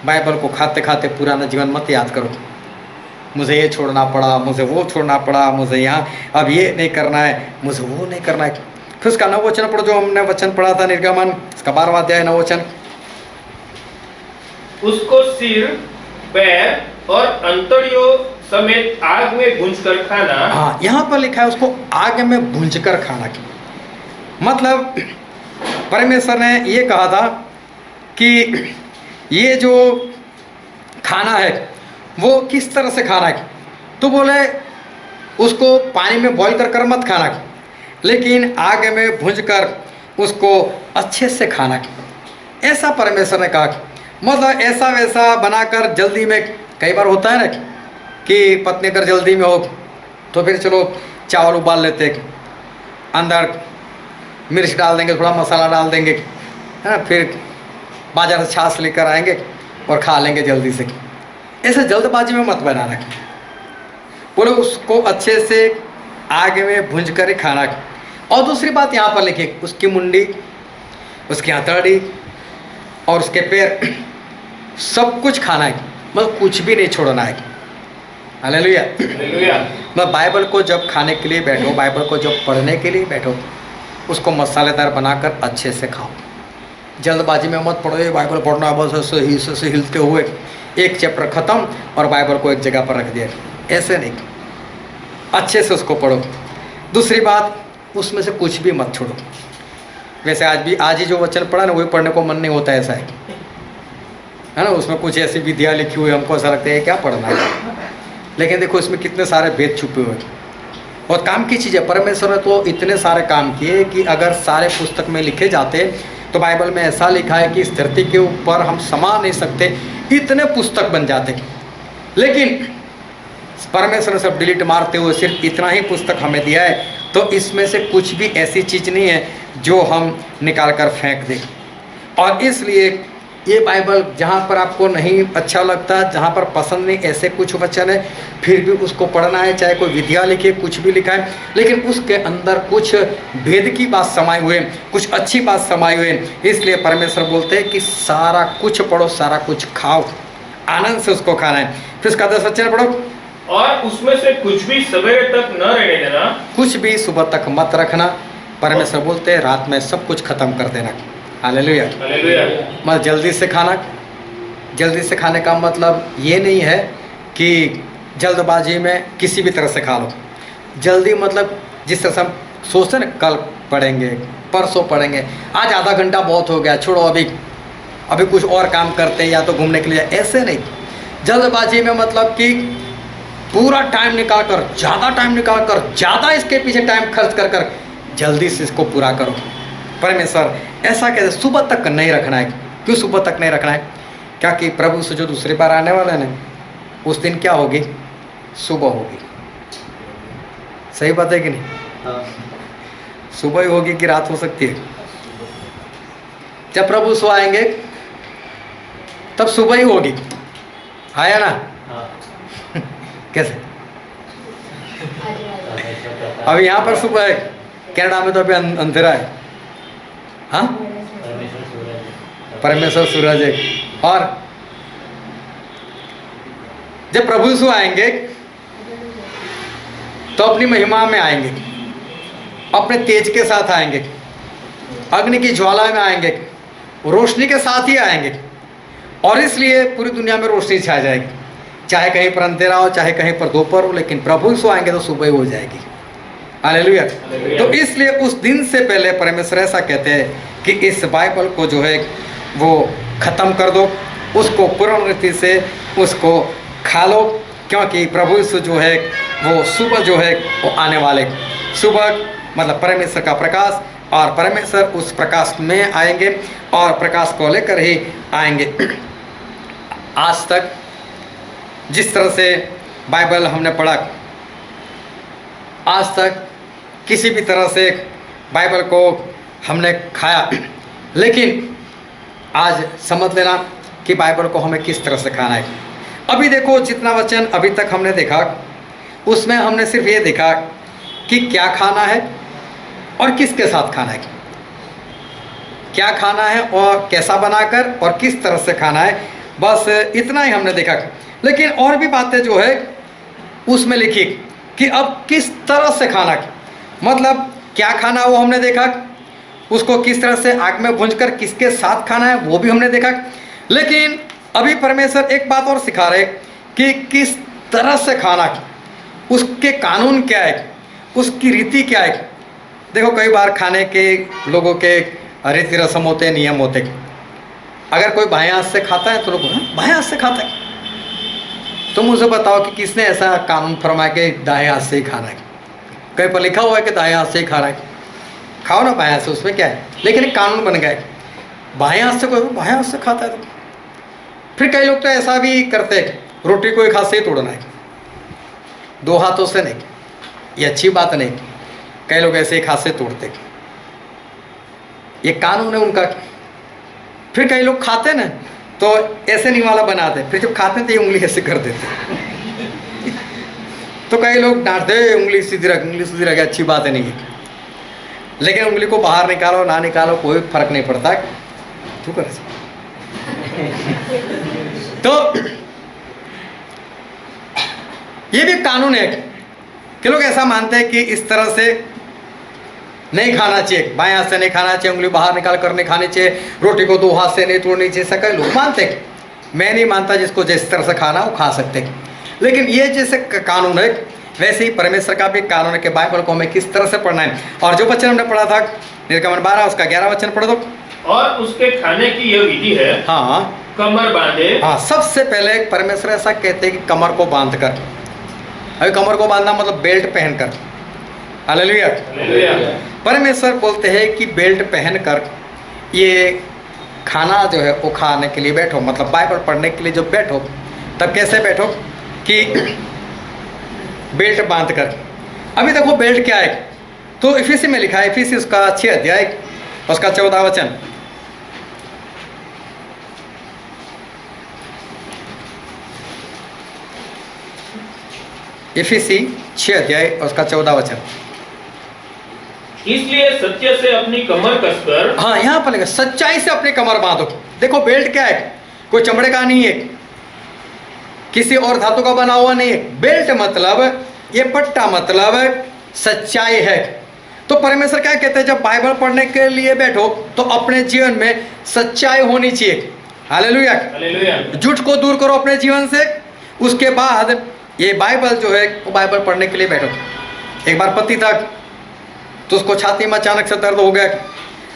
बाइबल को खाते खाते पुराना जीवन मत याद करो, मुझे ये छोड़ना पड़ा, मुझे वो छोड़ना पड़ा, मुझे यहाँ अब ये नहीं करना है, मुझे वो नहीं करना है। फिर उसका 9 वचन पढ़ो जो हमने वचन पढ़ा था निर्गमन, इसका 12वां अध्याय 9 वचन। उसको सिर, पैर और अंतड़ियों समेत आग में भूंजकर खाना। हाँ, यहाँ पर लिखा है उसको आग में भूंजकर खाना की मतलब परमेश्वर ने ये कहा था कि ये जो खाना है वो किस तरह से खाना है, तो बोले उसको पानी में बॉईल कर कर मत खाना, लेकिन आग में भूंजकर उसको अच्छे से खाना। ऐसा परमेश्वर ने कहा, मतलब ऐसा वैसा बनाकर जल्दी में। कई बार होता है ना कि पत्नी अगर जल्दी में हो तो फिर चलो चावल उबाल लेते, अंदर मिर्च डाल देंगे, थोड़ा मसाला डाल देंगे, है ना, फिर बाजार से छाछ लेकर आएंगे और खा लेंगे जल्दी से। ऐसे जल्दबाजी में मत बनाना, बोले उसको अच्छे से आग में भूंज कर ही खाना। और दूसरी बात यहाँ पर लिखी, उसकी मुंडी, उसकी हथेली और उसके पैर सब कुछ खाना है, मतलब कुछ भी नहीं छोड़ना है। हालेलुया। मैं बाइबल को जब खाने के लिए बैठो, बाइबल को जब पढ़ने के लिए बैठो, उसको मसालेदार बनाकर अच्छे से खाओ। जल्दबाजी में मत पढ़ो, ये बाइबल पढ़ना बस ऐसे हिलते हुए एक चैप्टर ख़त्म और बाइबल को एक जगह पर रख दिया, ऐसे नहीं। अच्छे से उसको पढ़ो। दूसरी बात, उसमें से कुछ भी मत छोड़ो। वैसे आज ही जो वचन पढ़ा ना वही पढ़ने को मन नहीं होता, ऐसा है ना। उसमें कुछ ऐसी विधियाँ लिखी हुई, हमको ऐसा लगता है क्या पढ़ना है, लेकिन देखो इसमें कितने सारे भेद छुपे हुए और काम की चीज़ है। परमेश्वर ने तो इतने सारे काम किए कि अगर सारे पुस्तक में लिखे जाते तो बाइबल में ऐसा लिखा है कि इस धरती के ऊपर हम समा नहीं सकते, इतने पुस्तक बन जाते। लेकिन परमेश्वर ने सब डिलीट मारते हुए सिर्फ इतना ही पुस्तक हमें दिया है, तो इसमें से कुछ भी ऐसी चीज़ नहीं है जो हम निकाल कर फेंक दें। और इसलिए ये बाइबल जहाँ पर आपको नहीं अच्छा लगता, जहाँ पर पसंद नहीं, ऐसे कुछ वचन है, फिर भी उसको पढ़ना है। चाहे कोई विधिया लिखे, कुछ भी लिखा है, लेकिन उसके अंदर कुछ भेद की बात समाई हुई है, कुछ अच्छी बात समाई हुई है। इसलिए परमेश्वर बोलते हैं कि सारा कुछ पढ़ो, सारा कुछ खाओ, आनंद से उसको खाना है। फिर उसका 10 वचन पढ़ो, और उसमें से कुछ भी सवेरे तक न रहने देना। कुछ भी सुबह तक मत रखना। परमेश्वर बोलते हैं रात में सब कुछ खत्म कर देना। हालेलुया। मतलब जल्दी से खाना। जल्दी से खाने का मतलब ये नहीं है कि जल्दबाजी में किसी भी तरह से खा लो। जल्दी मतलब जिस तरह से हम सोचते हैं ना, कल पढ़ेंगे, परसों पढ़ेंगे, आज आधा घंटा बहुत हो गया, छोड़ो अभी कुछ और काम करते हैं या तो घूमने के लिए, ऐसे नहीं। जल्दबाजी में मतलब कि पूरा टाइम निकाल कर, ज़्यादा टाइम निकाल कर, ज़्यादा इसके पीछे टाइम खर्च कर कर जल्दी से इसको पूरा करो। परमेश्वर ऐसा कहते सुबह तक नहीं रखना है। क्यों सुबह तक नहीं रखना है? क्या कि प्रभु से जो दूसरी बार आने वाले हैं उस दिन क्या होगी? सुबह होगी। सही बात है कि नहीं? हाँ। सुबह ही होगी कि रात हो सकती है? जब प्रभु सो आएंगे तब सुबह ही होगी, आया ना? हाँ। कैसे? अभी यहाँ पर सुबह है, कनाडा में तो अभी अंधेरा है। हाँ, परमेश्वर सूरज है। और जब प्रभु यीशु आएंगे तो अपनी महिमा में आएंगे, अपने तेज के साथ आएंगे, अग्नि की ज्वाला में आएंगे, रोशनी के साथ ही आएंगे। और इसलिए पूरी दुनिया में रोशनी छा जाएगी, चाहे कहीं पर अंधेरा हो, चाहे कहीं पर दोपहर हो, लेकिन प्रभु यीशु आएंगे तो सुबह ही हो जाएगी। हालेलुया। तो इसलिए उस दिन से पहले परमेश्वर ऐसा कहते हैं कि इस बाइबल को जो है वो ख़त्म कर दो, उसको पूर्ण रीति से उसको खा लो, क्योंकि प्रभु यीशु जो है वो सुबह जो है वो आने वाले। सुबह मतलब परमेश्वर का प्रकाश, और परमेश्वर उस प्रकाश में आएंगे और प्रकाश को लेकर ही आएंगे। आज तक जिस तरह से बाइबल हमने पढ़ा, आज तक किसी भी तरह से बाइबल को हमने खाया, लेकिन आज समझ लेना कि बाइबल को हमें किस तरह से खाना है। अभी देखो जितना वचन अभी तक हमने देखा उसमें हमने सिर्फ ये देखा कि क्या खाना है और किसके साथ खाना है, क्या खाना है और कैसा बनाकर और किस तरह से खाना है, बस इतना ही हमने देखा। लेकिन और भी बातें जो है उसमें लिखी कि अब किस तरह से खाना, मतलब क्या खाना वो हमने देखा, उसको किस तरह से आग में भूंजकर किसके साथ खाना है वो भी हमने देखा। लेकिन अभी परमेश्वर एक बात और सिखा रहे कि किस तरह से खाना, उसके कानून क्या है, उसकी रीति क्या है। देखो कई बार खाने के लोगों के रीति रस्म होते, नियम होते। अगर कोई बाएं हाथ से खाता है तो लोग बाएं हाथ से खाता है। तुम मुझे बताओ कि किसने ऐसा कानून फरमाया कि दाएं हाथ से ही खाना है। कहीं पर लिखा हुआ है कि दाएं हाथ से ही खाना है, खाओ ना बाएं हाथ से, उसमें क्या है। लेकिन एक कानून बन गया है, बाएं हाथ से कोई बाएं हाथ से खाता है। तो फिर कई लोग तो ऐसा भी करते हैं, रोटी को एक हाथ से ही तोड़ना है, दो हाथों से नहीं। ये अच्छी बात नहीं। कई लोग ऐसे एक हाथ से तोड़ते, ये कानून है उनका। फिर कई लोग खाते ना तो ऐसे नहीं वाला बनाते, फिर जब खाते हैं तो ये उंगली ऐसे कर देते। तो कई लोग डांटते, उंगली सीधी रख, उंगली सीधी रख, अच्छी बात है नहीं है। लेकिन उंगली को बाहर निकालो ना निकालो कोई फर्क नहीं पड़ता, तू कर। तो ये भी कानून है कि लोग ऐसा मानते हैं कि इस तरह से नहीं खाना चाहिए, बाएं हाथ से नहीं खाना चाहिए, उंगली बाहर निकाल कर नहीं खानी चाहिए, रोटी को दो हाथ से नहीं तोड़नी चाहिए। ऐसा कई लोग मानते हैं। मैं नहीं मानता, जिसको जिस तरह से खाना वो खा सकते हैं। लेकिन ये जैसे कानून है वैसे ही परमेश्वर का भी कानून है कि बाइबल को हमें किस तरह से पढ़ना है। और जो वचन हमने पढ़ा था निर्गमन 12 उसका 11 वचन पढ़ दो। और उसके खाने की यह विधि है, हाँ, कमर बांधे। हाँ, सबसे पहले परमेश्वर ऐसा कहते हैं कि कमर को बांध कर। अभी कमर को बांधना मतलब बेल्ट पहनकर। हालेलुया। परमेश्वर बोलते हैं कि बेल्ट पहनकर ये खाना जो है वो खाने के लिए बैठो, मतलब बाइबल पढ़ने के लिए जो बैठो तब कैसे बैठो कि बेल्ट बांध कर। अभी देखो बेल्ट क्या है, तो इफिसी में लिखा है, इफिसी उसका 6 अध्याय उसका 14 वचन। इफिसी 6 अध्याय उसका 14 वचन। इसलिए सत्य से अपनी कमर कसकर, हाँ, यहाँ पर लिखा सच्चाई से अपनी कमर बांधो। देखो बेल्ट क्या है, कोई चमड़े का नहीं है, किसी और धातु का बना हुआ नहीं है। बेल्ट मतलब ये पट्टा मतलब सच्चाई है। तो परमेश्वर क्या कहते हैं, जब बाइबल पढ़ने के लिए बैठो तो अपने जीवन में सच्चाई होनी चाहिए। हालेलुया। हालेलुया। झूठ को दूर करो अपने जीवन से। उसके बाद ये बाइबल जो है वो बाइबल पढ़ने के लिए बैठो। एक बार पति था तो उसको छाती में अचानक से दर्द हो गया,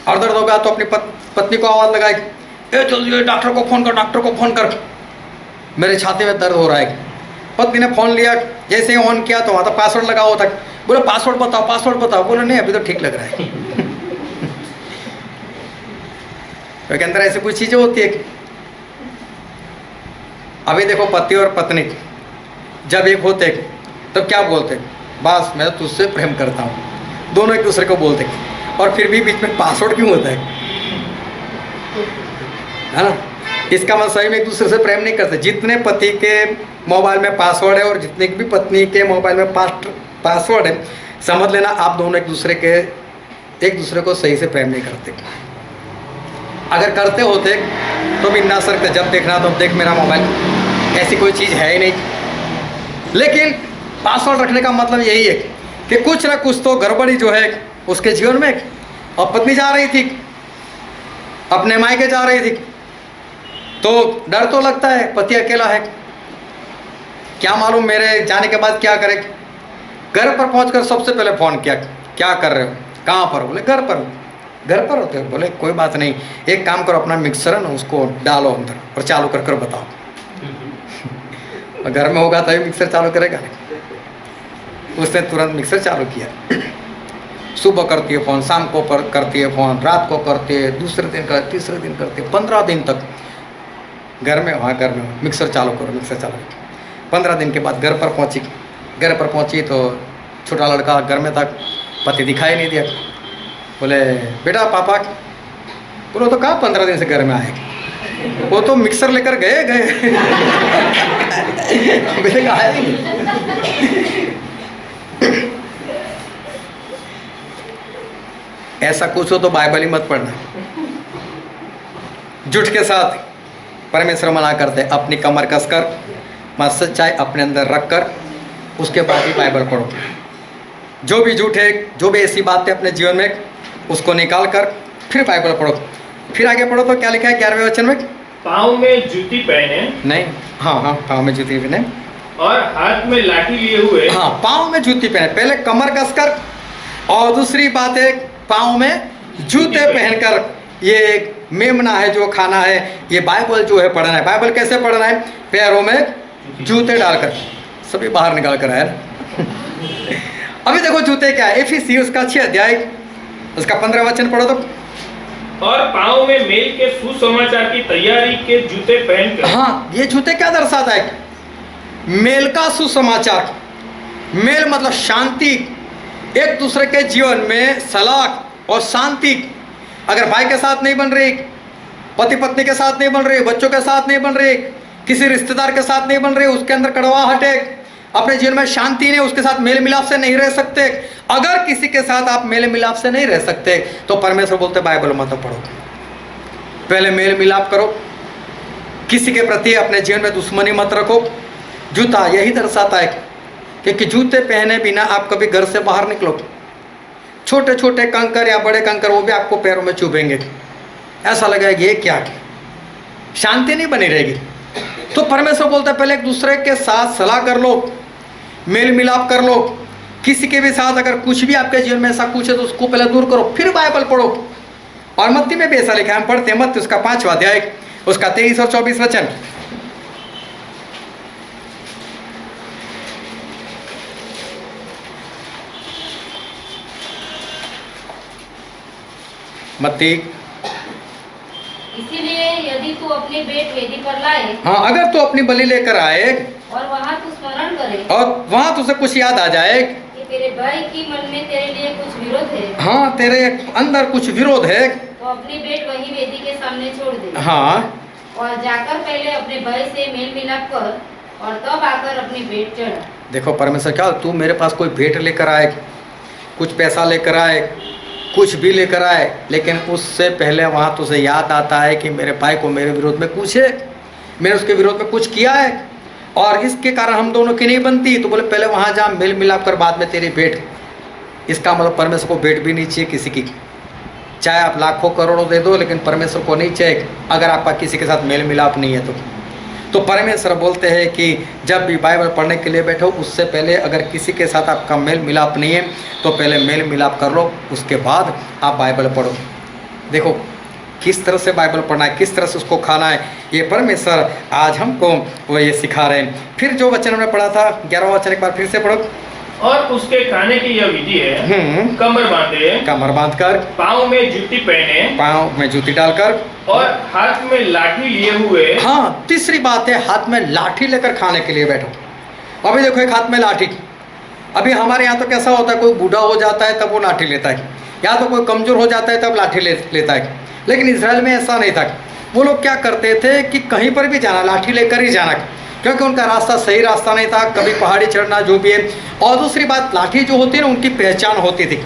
और दर्द हो गया तो अपनी पत्नी को आवाज़ लगाई, ए जल्दी डॉक्टर को फ़ोन कर, डॉक्टर को फ़ोन कर, मेरे छाती में दर्द हो रहा है। पत्नी ने फ़ोन लिया, जैसे ही ऑन किया तो वहाँ तो पासवर्ड लगा हुआ था। बोले पासवर्ड बताओ, पासवर्ड बताओ। बोले नहीं अभी तो ठीक लग रहा है। क्योंकि अंदर ऐसी कुछ चीज़ें होती है। अभी देखो पति और पत्नी जब एक होते तब क्या बोलते, बस मैं तुझसे प्रेम करता हूँ, दोनों एक दूसरे को बोलते। और फिर भी बीच में पासवर्ड क्यों होता है ना। इसका मतलब सही में एक दूसरे से प्रेम नहीं करते। जितने पति के मोबाइल में पासवर्ड है और जितने भी पत्नी के मोबाइल में पासवर्ड है, समझ लेना आप दोनों एक दूसरे को सही से प्रेम नहीं करते। अगर करते होते तो भी ना सकते, जब देखना तो देख मेरा मोबाइल, ऐसी कोई चीज़ है ही नहीं। लेकिन पासवर्ड रखने का मतलब यही है कि कुछ ना कुछ तो गड़बड़ी जो है उसके जीवन में। और पत्नी जा रही थी, अपने मायके जा रही थी, तो डर तो लगता है, पति अकेला है, क्या मालूम मेरे जाने के बाद क्या करे। घर पर पहुंचकर सबसे पहले फ़ोन किया, क्या कर रहे हो, कहाँ पर। बोले घर पर हूँ। घर पर होते हो। बोले कोई बात नहीं, एक काम करो, अपना मिक्सर है ना उसको डालो अंदर और चालू कर बताओ। घर में होगा तभी मिक्सर चालू करेगा। उसने तुरंत मिक्सर चालू किया। सुबह करती है फ़ोन, शाम को करती है फ़ोन, रात को करती है, दूसरे दिन करती, तीसरे दिन करती है, 15 दिन तक घर में मिक्सर चालू करो, मिक्सर चालू। 15 दिन के बाद घर पर पहुंची तो छोटा लड़का घर में था, पति दिखाई नहीं दिया। बोले बेटा पापा। बोलो तो कहाँ 15 दिन से घर में आए, वो तो मिक्सर लेकर गए बेटे कहा है नहीं। ऐसा कुछ हो तो बाइबल ही मत पढ़ना। झूठ के साथ परमेश्वर मना करते, अपनी कमर कसकर मत सच्चाई अपने अंदर रखकर उसके बाद ही बाइबल पढ़ो। जो भी झूठ है, जो भी ऐसी बातें अपने जीवन में, उसको निकाल कर फिर बाइबल पढ़ो। फिर आगे पढ़ो तो क्या लिखा है 11वें वचन में, पाँव में जूती पहने। नहीं, हाँ, पाँव में जूती पहने और हाथ में लाठी लिए हुए। हाँ, पाँव में जूती पहने, पहले कमर कसकर, और दूसरी बात है पाँव में जूते पहनकर ये मेमना है, जो खाना है, ये बाइबल जो है पढ़ना है। बाइबल कैसे पढ़ना है? पैरों में जूते डालकर, सभी बाहर निकाल कर आया ना। अभी देखो जूते क्या है, एफिसी उसका 6 अध्याय उसका 15 वचन पढ़ो तो। और पाँव में मेल के सुसमाचार की तैयारी के जूते पहनकर। हाँ, ये जूते क्या दर्शाता है? मेल का सुसमाचार। मेल मतलब शांति, एक दूसरे के जीवन में सलाह और शांति। अगर भाई के साथ नहीं बन रही, पति पत्नी के साथ नहीं बन रही, बच्चों के साथ नहीं बन रही, किसी रिश्तेदार के साथ नहीं बन रही, उसके अंदर कड़वाहट है, अपने जीवन में शांति नहीं, उसके साथ मेल मिलाप से नहीं रह सकते। अगर किसी के साथ आप मेल मिलाप से नहीं रह सकते तो परमेश्वर बोलते बाइबल मत पढ़ो, पहले मेल मिलाप करो, किसी के प्रति अपने जीवन में दुश्मनी मत रखो। जूता यही दर्शाता है, क्योंकि जूते पहने बिना आप कभी घर से बाहर निकलो, छोटे छोटे कंकर या बड़े कंकर वो भी आपको पैरों में चुभेंगे, ऐसा लगेगा ये क्या, शांति नहीं बनी रहेगी। तो परमेश्वर बोलता है पहले एक दूसरे के साथ सलाह कर लो, मेल मिलाप कर लो। किसी के भी साथ अगर कुछ भी आपके जीवन में ऐसा कुछ है तो उसको पहले दूर करो, फिर बाइबल पढ़ो। और मत्ती में भी ऐसा लिखा है, हम पढ़ते हैं मत्ती उसका 5वां अध्याय उसका 23 और 24 वचन। मत्ती। इसीलिए यदि तू अपनी भेंट वेदी पर लाए, हाँ, अगर तू अपनी बलि लेकर आए और वहाँ तू स्मरण करे, और वहां तुझे कुछ याद आ जाए कि तेरे भाई की मन में तेरे लिए कुछ विरोध है, हाँ, तेरे अंदर कुछ विरोध है, तो अपनी भेंट वही वेदी के सामने छोड़ दे। हाँ, और जाकर पहले अपने भाई से मेल मिलाप कर और तब आकर अपनी भेंट चढ़ा। देखो परमेश्वर क्या, तू मेरे पास कोई भेंट लेकर आए, कुछ पैसा लेकर आए, कुछ भी लेकर आए, लेकिन उससे पहले वहाँ तुझे याद आता है कि मेरे भाई को मेरे विरोध में कुछ है, मैंने उसके विरोध में कुछ किया है और इसके कारण हम दोनों की नहीं बनती, तो बोले पहले वहाँ जा, मेल मिलाप कर, बाद में तेरी भेंट। इसका मतलब परमेश्वर को भेंट भी नहीं चाहिए किसी की, चाहे आप लाखों करोड़ों दे दो, लेकिन परमेश्वर को नहीं चाहिए अगर आपका किसी के साथ मेल मिलाप नहीं है तो परमेश्वर बोलते हैं कि जब भी बाइबल पढ़ने के लिए बैठो उससे पहले अगर किसी के साथ आपका मेल मिलाप नहीं है तो पहले मेल मिलाप कर लो, उसके बाद आप बाइबल पढ़ो। देखो किस तरह से बाइबल पढ़ना है, किस तरह से उसको खाना है, ये परमेश्वर आज हमको वो ये सिखा रहे हैं। फिर जो वचन हमने पढ़ा था 11वां वचन एक बार फिर से पढ़ो। और उसके खाने की यह विधि है, कमर बांधे, कमर बांधकर, पाँव में जूती पहने, पाँव में जूती डालकर, और हाथ में लाठी लिए हुए। हाँ, तीसरी बात है हाथ में लाठी लेकर खाने के लिए बैठो। अभी देखो एक हाथ में लाठी, अभी हमारे यहाँ तो कैसा होता है, कोई बूढ़ा हो जाता है तब वो लाठी लेता है, या तो कोई कमज़ोर हो जाता है तब लाठी लेता है, लेकिन इजराइल में ऐसा नहीं था। वो लोग क्या करते थे कि कहीं पर भी जाना लाठी लेकर ही जाना, क्योंकि उनका रास्ता सही रास्ता नहीं था, कभी पहाड़ी चढ़ना जो भी है। और दूसरी बात, लाठी जो होती है ना उनकी पहचान होती थी।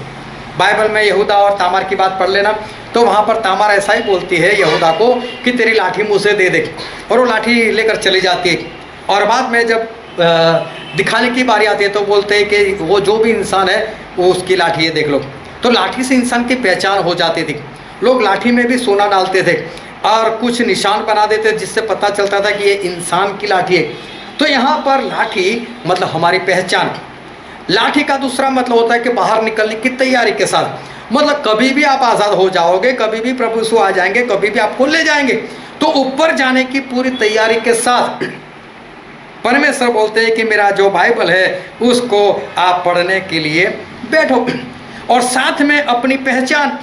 बाइबल में यहूदा और तामार की बात पढ़ लेना, तो वहाँ पर तामार ऐसा ही बोलती है यहूदा को कि तेरी लाठी मुझे दे दे, और वो लाठी लेकर चली जाती है। और बाद में जब दिखाने की बारी आती है तो बोलते हैं कि वो जो भी इंसान है वो उसकी लाठी है देख लो। तो लाठी से इंसान की पहचान हो जाती थी। लोग लाठी में भी सोना डालते थे और कुछ निशान बना देते जिससे पता चलता था कि ये इंसान की लाठी है। तो यहाँ पर लाठी मतलब हमारी पहचान। लाठी का दूसरा मतलब होता है कि बाहर निकलने की तैयारी के साथ, मतलब कभी भी आप आज़ाद हो जाओगे, कभी भी प्रभु यीशु आ जाएंगे, कभी भी आपको ले जाएंगे, तो ऊपर जाने की पूरी तैयारी के साथ परमेश्वर बोलते हैं कि मेरा जो बाइबल है उसको आप पढ़ने के लिए बैठो। और साथ में अपनी पहचान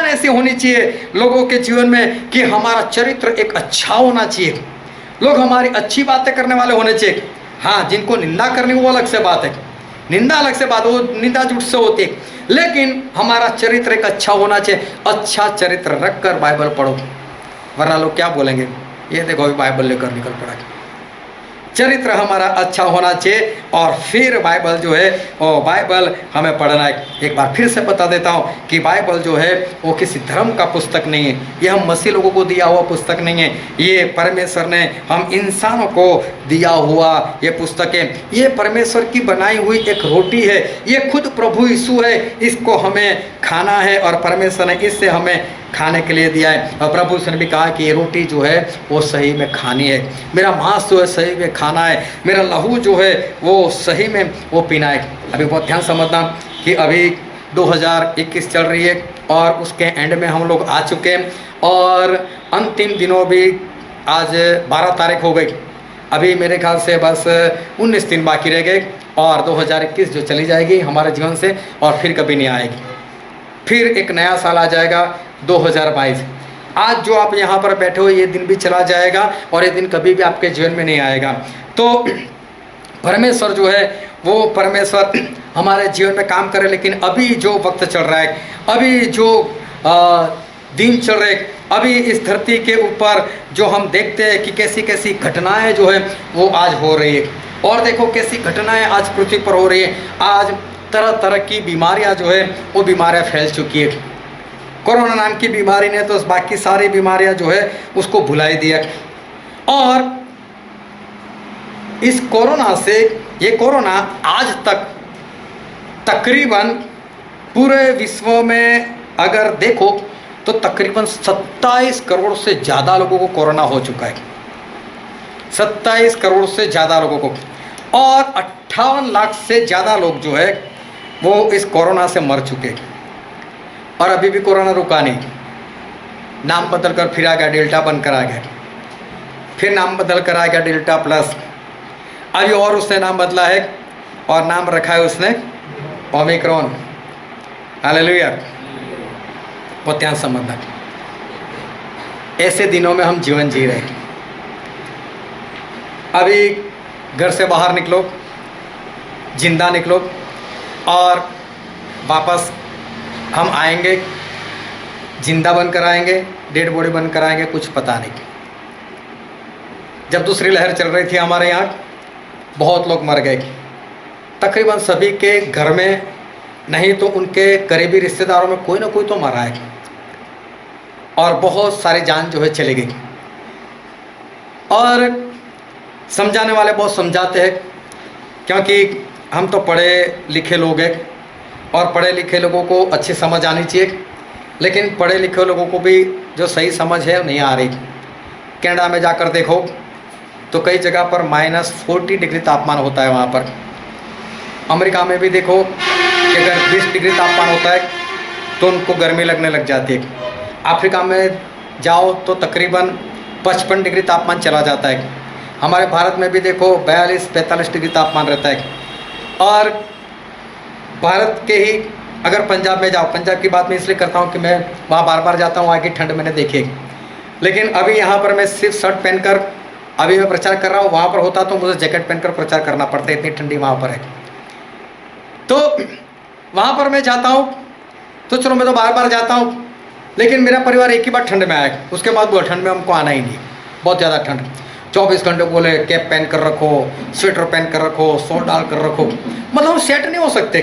ऐसी होनी चाहिए लोगों के जीवन में कि हमारा चरित्र एक अच्छा होना चाहिए, लोग हमारी अच्छी बातें करने वाले होने चाहिए। हाँ, जिनको निंदा करनी वो अलग से बात है, निंदा अलग से बात, वो निंदा झूठ से होती है, लेकिन हमारा चरित्र एक अच्छा होना चाहिए। अच्छा चरित्र रख कर बाइबल पढ़ो, वरना लोग क्या बोलेंगे, ये देखो अभी बाइबल लेकर निकल पड़ा। चरित्र हमारा अच्छा होना चाहिए और फिर बाइबल जो है वो बाइबल हमें पढ़ना है। एक बार फिर से बता देता हूँ कि बाइबल जो है वो किसी धर्म का पुस्तक नहीं है, ये हम मसीह लोगों को दिया हुआ पुस्तक नहीं है, ये परमेश्वर ने हम इंसानों को दिया हुआ ये पुस्तक है। ये परमेश्वर की बनाई हुई एक रोटी है, ये खुद प्रभु यीशु है, इसको हमें खाना है और परमेश्वर ने इससे हमें खाने के लिए दिया है। और प्रभु ने भी कहा कि ये रोटी जो है वो सही में खानी है, मेरा मांस जो है सही में खाना है, मेरा लहू जो है वो सही में वो पीना है। अभी बहुत ध्यान समझना कि अभी 2021 चल रही है और उसके एंड में हम लोग आ चुके हैं और अंतिम दिनों भी आज 12 तारीख हो गई। अभी मेरे ख्याल से बस 19 दिन बाकी रह गए और 2021 जो चली जाएगी हमारे जीवन से और फिर कभी नहीं आएगी। फिर एक नया साल आ जाएगा 2022। आज जो आप यहाँ पर बैठे हो ये दिन भी चला जाएगा और ये दिन कभी भी आपके जीवन में नहीं आएगा। तो परमेश्वर जो है वो परमेश्वर हमारे जीवन में काम करे, लेकिन अभी जो वक्त चल रहा है, अभी जो दिन चल रहे, अभी इस धरती के ऊपर जो हम देखते हैं कि कैसी कैसी घटनाएं जो है वो आज हो रही है। और देखो कैसी घटनाएं आज पृथ्वी पर हो रही है। आज तरह तरह की बीमारियां जो है वो बीमारियां फैल चुकी है। कोरोना नाम की बीमारी ने तो बाकी सारी बीमारियां जो है उसको भुला दिया। और इस कोरोना से, ये कोरोना आज तक तकरीबन पूरे विश्व में अगर देखो तो तकरीबन 27 करोड़ से ज़्यादा लोगों को कोरोना हो चुका है। 27 करोड़ से ज़्यादा लोगों को, और 58 लाख से ज़्यादा लोग जो है वो इस कोरोना से मर चुके। और अभी भी कोरोना रुका नहीं, नाम बदल कर फिर आ गया, डेल्टा बनकर आ गया, फिर नाम बदल कर आ गया डेल्टा प्लस। अभी और उसने नाम बदला है और नाम रखा है उसने ओमिक्रॉन। हालेलुया। बहुत ध्यान समझना, ऐसे दिनों में हम जीवन जी रहे हैं। अभी घर से बाहर निकलो, जिंदा निकलो, और वापस हम आएंगे, जिंदा बनकर आएंगे, डेड बॉडी बनकर आएंगे, कुछ पता नहीं। जब दूसरी लहर चल रही थी हमारे यहाँ, बहुत लोग मर गए। तकरीबन सभी के घर में नहीं तो उनके करीबी रिश्तेदारों में कोई ना कोई तो मरा है और बहुत सारी जान जो है चली गई। और समझाने वाले बहुत समझाते हैं, क्योंकि हम तो पढ़े लिखे लोग हैं और पढ़े लिखे लोगों को अच्छी समझ आनी चाहिए, लेकिन पढ़े लिखे लोगों को भी जो सही समझ है नहीं आ रही। कनाडा में जाकर देखो तो कई जगह पर -40 डिग्री तापमान होता है वहाँ पर। अमेरिका में भी देखो कि अगर 20 डिग्री तापमान होता है तो उनको गर्मी लगने लग जाती है। अफ्रीका में जाओ तो तकरीबन 55 डिग्री तापमान चला जाता है। हमारे भारत में भी देखो 42-45 डिग्री तापमान रहता है। और भारत के ही अगर पंजाब में जाओ, पंजाब की बात मैं इसलिए करता हूँ कि मैं वहाँ बार बार जाता हूँ, वहाँ की ठंड मैंने देखी है। लेकिन अभी यहाँ पर मैं सिर्फ शर्ट पहनकर अभी मैं प्रचार कर रहा हूँ, वहाँ पर होता तो मुझे जैकेट पहनकर प्रचार करना पड़ता है, इतनी ठंडी वहाँ पर है। तो वहाँ पर मैं जाता हूँ तो चलो मैं तो बार बार जाता हूँ, लेकिन मेरा परिवार एक ही बार ठंड में आया, उसके बाद बोला ठंड में हमको आना ही नहीं, बहुत ज़्यादा ठंड। 24 घंटे बोले कैप पहन कर रखो, स्वेटर पहन कर रखो, शॉर्ट डाल कर रखो। मतलब हम सेट नहीं हो सकते,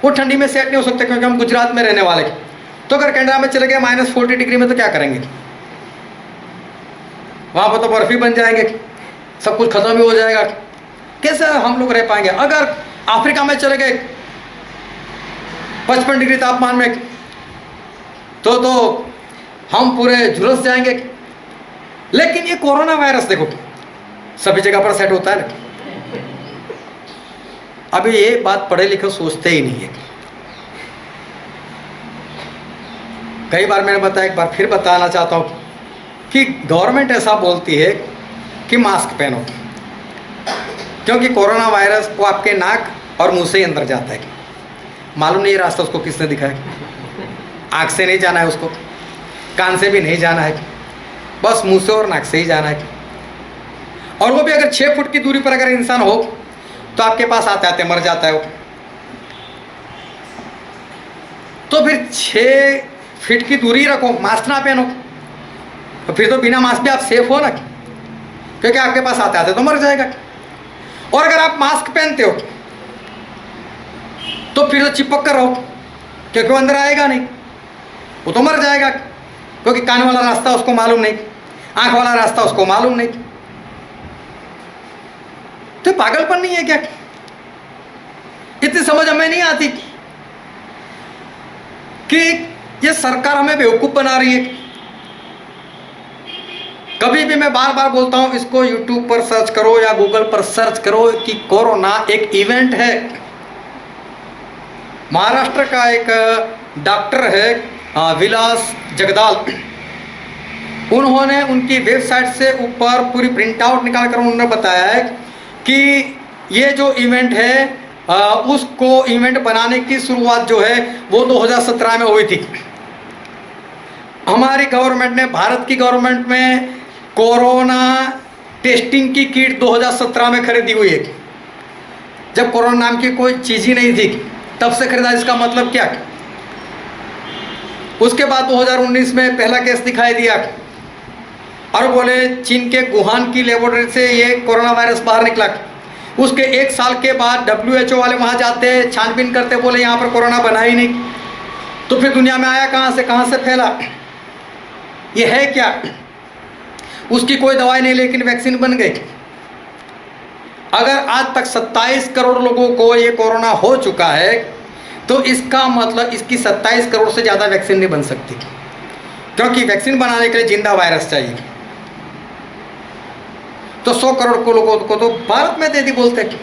वो ठंडी में सेट नहीं हो सकते, क्योंकि हम गुजरात में रहने वाले। तो अगर कनाडा में चले गए -40 डिग्री में तो क्या करेंगे? वहाँ पर तो बर्फ ही बन जाएंगे, सब कुछ खत्म ही हो जाएगा। कैसे हम लोग रह पाएंगे? अगर अफ्रीका में चले गए 55 डिग्री तापमान में तो हम पूरे झुलस जाएंगे। लेकिन ये कोरोना वायरस देखो सभी जगह पर सेट होता है ना। अभी ये बात पढ़े लिखे सोचते ही नहीं है। कई बार मैंने बताया, एक बार फिर बताना चाहता हूँ कि गवर्नमेंट ऐसा बोलती है कि मास्क पहनो, क्योंकि कोरोना वायरस वो आपके नाक और मुंह से ही अंदर जाता है। मालूम नहीं रास्ता उसको किसने दिखाया। आँख से नहीं जाना है उसको, कान से भी नहीं जाना है, बस मुंह से और नाक से ही जाना है। और वो भी अगर 6 फुट की दूरी पर अगर इंसान हो तो आपके पास आते आते मर जाता है वो। तो फिर 6 फीट की दूरी रखो, मास्क ना पहनो, तो फिर तो बिना मास्क भी आप सेफ हो ना, क्योंकि आपके पास आते आते तो मर जाएगा। और अगर आप मास्क पहनते हो तो फिर तो चिपक कर रहो, क्योंकि वो अंदर आएगा नहीं, वो तो मर जाएगा, क्योंकि कान वाला रास्ता उसको मालूम नहीं, आंख वाला रास्ता उसको मालूम नहीं। तो पागलपन नहीं है क्या? इतनी समझ हमें नहीं आती कि ये सरकार हमें बेवकूफ़ बना रही है। कभी भी मैं बार बार बोलता हूँ, इसको यूट्यूब पर सर्च करो या गूगल पर सर्च करो कि कोरोना एक इवेंट है। महाराष्ट्र का एक डॉक्टर है विलास जगदाल, उन्होंने उनकी वेबसाइट से ऊपर पूरी प्रिंट आउट निकाल कर उन्होंने बताया है कि ये जो इवेंट है उसको इवेंट बनाने की शुरुआत जो है वो 2017 में हुई थी। हमारी गवर्नमेंट ने, भारत की गवर्नमेंट में कोरोना टेस्टिंग की किट 2017 में खरीदी हुई है, जब कोरोना नाम की कोई चीज़ ही नहीं थी, तब से खरीदा। इसका मतलब क्या? उसके बाद 2019 में पहला केस दिखाई दिया और बोले चीन के वुहान की लेबोरेटरी से ये कोरोना वायरस बाहर निकला। उसके 1 साल के बाद WHO वाले वहाँ जाते, छानबीन करते, बोले यहाँ पर कोरोना बना ही नहीं। तो फिर दुनिया में आया कहाँ से फैला? ये है क्या? उसकी कोई दवाई नहीं, लेकिन वैक्सीन बन गई। अगर आज तक 27 करोड़ लोगों को ये कोरोना हो चुका है, तो इसका मतलब इसकी 27 करोड़ से ज़्यादा वैक्सीन नहीं बन सकती, क्योंकि वैक्सीन बनाने के लिए जिंदा वायरस चाहिए। तो 100 करोड़ को लोगों को तो भारत में दे दी बोलते हैं,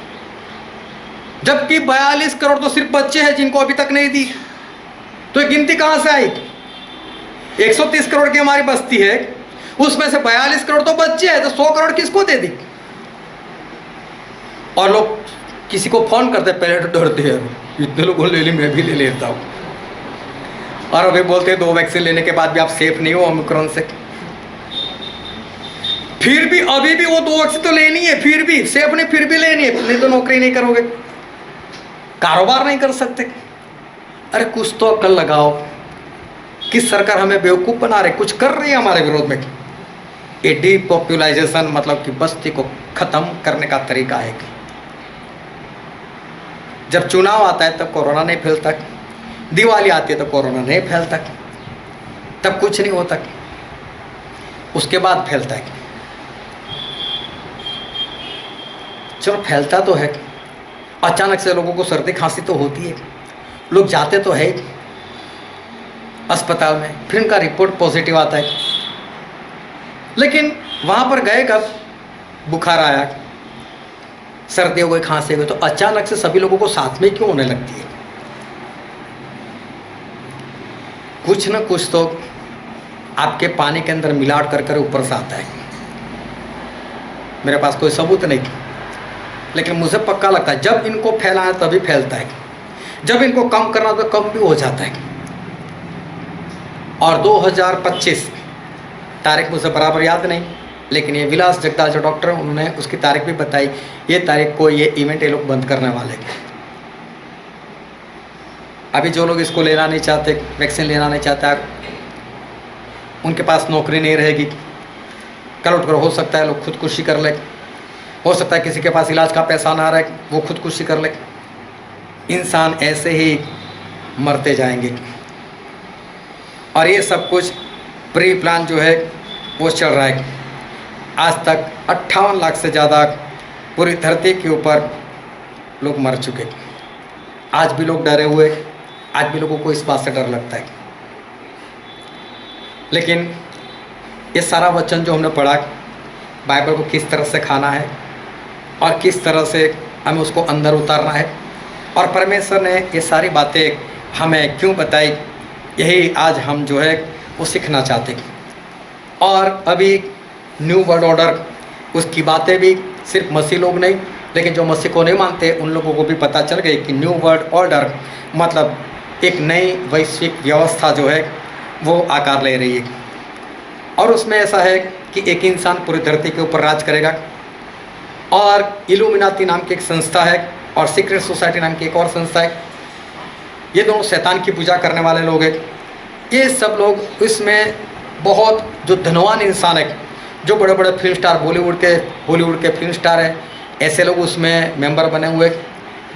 जबकि 42 करोड़ तो सिर्फ बच्चे हैं जिनको अभी तक नहीं दी। तो ये गिनती कहाँ से आई? 130 करोड़ की हमारी बस्ती है, उसमें से 42 करोड़ तो बच्चे हैं, तो 100 करोड़ किसको दे दी? और लोग किसी को फोन करते पहले तो डरते हैं, इतने लोगों ले ली, मैं भी ले लेता हूँ। और अभी बोलते हैं 2 वैक्सीन लेने के बाद भी आप सेफ नहीं हो ओमिक्रॉन से। फिर भी अभी भी वो 2 वैक्सीन तो लेनी है, फिर भी सेफ नहीं, फिर भी लेनी है, नहीं तो नौकरी नहीं करोगे, कारोबार नहीं कर सकते। अरे कुछ तो अक्ल लगाओ। किस सरकार हमें बेवकूफ़ बना रही, कुछ कर रही है हमारे विरोध में। ये डीपॉपुलाइजेशन मतलब कि बस्ती को ख़त्म करने का तरीका है। जब चुनाव आता है तब कोरोना नहीं फैलता, दिवाली आती है तो कोरोना नहीं फैलता, तब कुछ नहीं होता, उसके बाद फैलता है। चलो फैलता तो है, अचानक से लोगों को सर्दी खांसी तो होती है, लोग जाते तो है अस्पताल में, फिर उनका रिपोर्ट पॉजिटिव आता है, लेकिन वहाँ पर गए कब बुखार आया, सर्दी हो गई, खांसी हो गई, तो अचानक से सभी लोगों को साथ में क्यों होने लगती है? कुछ न कुछ तो आपके पानी के अंदर मिलावट कर कर ऊपर से आता है। मेरे पास कोई सबूत नहीं, लेकिन मुझे पक्का लगता है जब इनको फैलाना तभी फैलता है, जब इनको कम करना तो कम भी हो जाता है। और 2025 तारीख मुझे बराबर याद नहीं, लेकिन ये विलास जगदाल जो डॉक्टर हैं उन्होंने उसकी तारीख भी बताई, ये तारीख को ये इवेंट ये लोग बंद करने वाले हैं। अभी जो लोग इसको लेना नहीं चाहते, वैक्सीन लेना नहीं चाहता, उनके पास नौकरी नहीं रहेगी, कल उठकर हो सकता है लोग खुदकुशी कर ले, हो सकता है किसी के पास इलाज का पैसा ना रहे वो खुदकुशी कर ले। इंसान ऐसे ही मरते जाएंगे। और ये सब कुछ प्री प्लान जो है वो चल रहा है। आज तक 58 लाख से ज़्यादा पूरी धरती के ऊपर लोग मर चुके। आज भी लोग डरे हुए, आज भी लोगों को इस बात से डर लगता है। लेकिन ये सारा वचन जो हमने पढ़ा, बाइबल को किस तरह से खाना है और किस तरह से हमें उसको अंदर उतारना है, और परमेश्वर ने ये सारी बातें हमें क्यों बताई, यही आज हम जो है वो सीखना चाहते हैं। और अभी न्यू वर्ल्ड ऑर्डर, उसकी बातें भी सिर्फ मसीह लोग नहीं, लेकिन जो मसीह को नहीं मानते उन लोगों को भी पता चल गई कि न्यू वर्ल्ड ऑर्डर मतलब एक नई वैश्विक व्यवस्था जो है वो आकार ले रही है। और उसमें ऐसा है कि एक इंसान पूरी धरती के ऊपर राज करेगा, और इल्यूमिनाती नाम की एक संस्था है और सीक्रेट सोसाइटी नाम की एक और संस्था है। ये दोनों शैतान की पूजा करने वाले लोग हैं। ये सब लोग इसमें बहुत जो धनवान इंसान है, जो बड़े बड़े फिल्म स्टार, हॉलीवुड के फिल्म स्टार हैं, ऐसे लोग उसमें मेंबर बने हुए।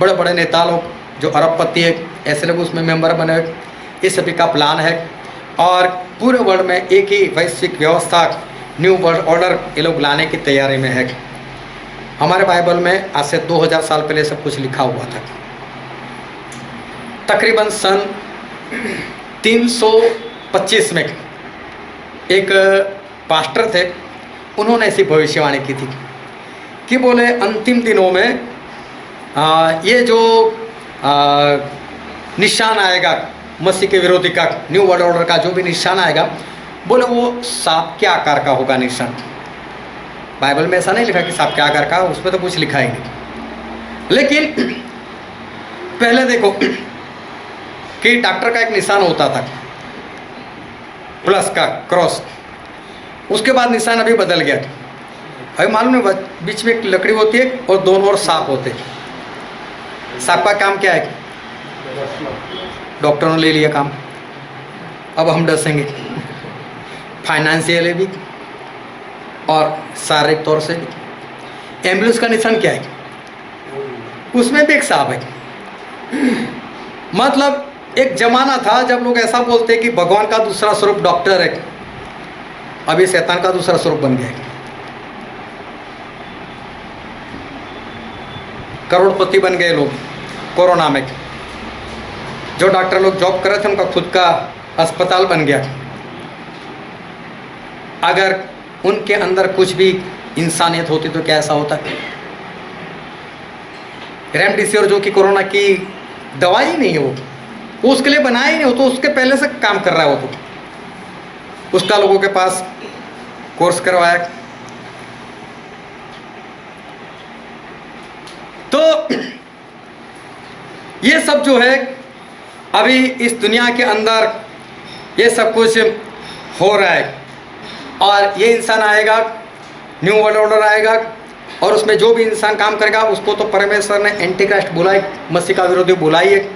बड़े बड़े नेता लोग जो अरबपति है, ऐसे लोग उसमें मेंबर बने हुए। ये सभी का प्लान है, और पूरे वर्ल्ड में एक ही वैश्विक व्यवस्था, न्यू वर्ल्ड ऑर्डर ये लोग लाने की तैयारी में है। हमारे बाइबल में आज से 2000 साल पहले सब कुछ लिखा हुआ था। तकरीबन सन 325 में एक पास्टर थे, उन्होंने ऐसी भविष्यवाणी की थी कि बोले अंतिम दिनों में ये जो निशान आएगा मसीह के विरोधी का, न्यू वर्ल्ड ऑर्डर का जो भी निशान आएगा, बोले वो सांप के आकार का होगा निशान। बाइबल में ऐसा नहीं लिखा कि सांप के आकार का, उसमें तो कुछ लिखा ही नहीं। लेकिन पहले देखो कि डॉक्टर का एक निशान होता था प्लस का, क्रॉस, उसके बाद निशान अभी बदल गया। अभी मालूम है बीच में एक लकड़ी होती है और दोनों ओर सांप होते हैं। सांप का काम क्या है? डॉक्टरों ने ले लिया काम, अब हम डसेंगे फाइनेंशियली भी और शारीरिक तौर से भी। एम्बुलेंस का निशान क्या है? उसमें भी एक सांप है। मतलब एक जमाना था जब लोग ऐसा बोलते कि भगवान का दूसरा स्वरूप डॉक्टर है, अभी शैतान का दूसरा स्वरूप बन गया है। करोड़पति बन गए लोग कोरोना में। जो डॉक्टर लोग जॉब कर रहे थे उनका खुद का अस्पताल बन गया। अगर उनके अंदर कुछ भी इंसानियत होती तो क्या ऐसा होता? रेमडेसिविर जो कि कोरोना की दवाई ही नहीं है, वो उसके लिए बनाया ही नहीं, हो तो उसके पहले से काम कर रहा है वो, तो उसका लोगों के पास कोर्स करवाया। तो ये सब जो है अभी इस दुनिया के अंदर ये सब कुछ हो रहा है, और ये इंसान आएगा, न्यू वर्ल्ड ऑर्डर आएगा, और उसमें जो भी इंसान काम करेगा उसको तो परमेश्वर ने एंटी क्राइस्ट बोला है, मसीह का विरोधी बोला ही है।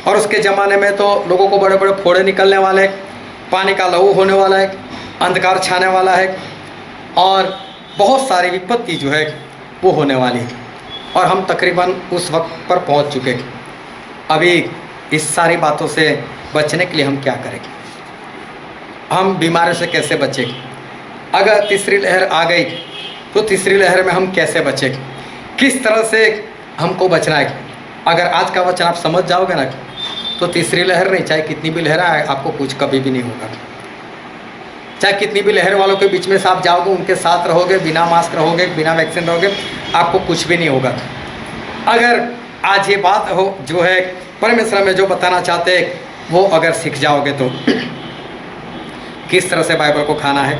और उसके ज़माने में तो लोगों को बड़े बड़े फोड़े निकलने वाले हैं, पानी का लहू होने वाला है, अंधकार छाने वाला है, और बहुत सारी विपत्ति जो है वो होने वाली है। और हम तकरीबन उस वक्त पर पहुंच चुके हैं। अभी इस सारी बातों से बचने के लिए हम क्या करेंगे? हम बीमारियों से कैसे बचेंगे? अगर तीसरी लहर आ गई तो तीसरी लहर में हम कैसे बचेंगे? किस तरह से हमको बचना है? अगर आज का वचन आप समझ जाओगे ना तो तीसरी लहर नहीं, चाहे कितनी भी लहर आए, आपको कुछ कभी भी नहीं होगा। चाहे कितनी भी लहर वालों के बीच में से आप जाओगे, उनके साथ रहोगे, बिना मास्क रहोगे, बिना वैक्सीन रहोगे, आपको कुछ भी नहीं होगा। अगर आज ये बात हो जो है परमेश्वर में जो बताना चाहते हैं वो अगर सीख जाओगे तो किस तरह से बाइबल को खाना है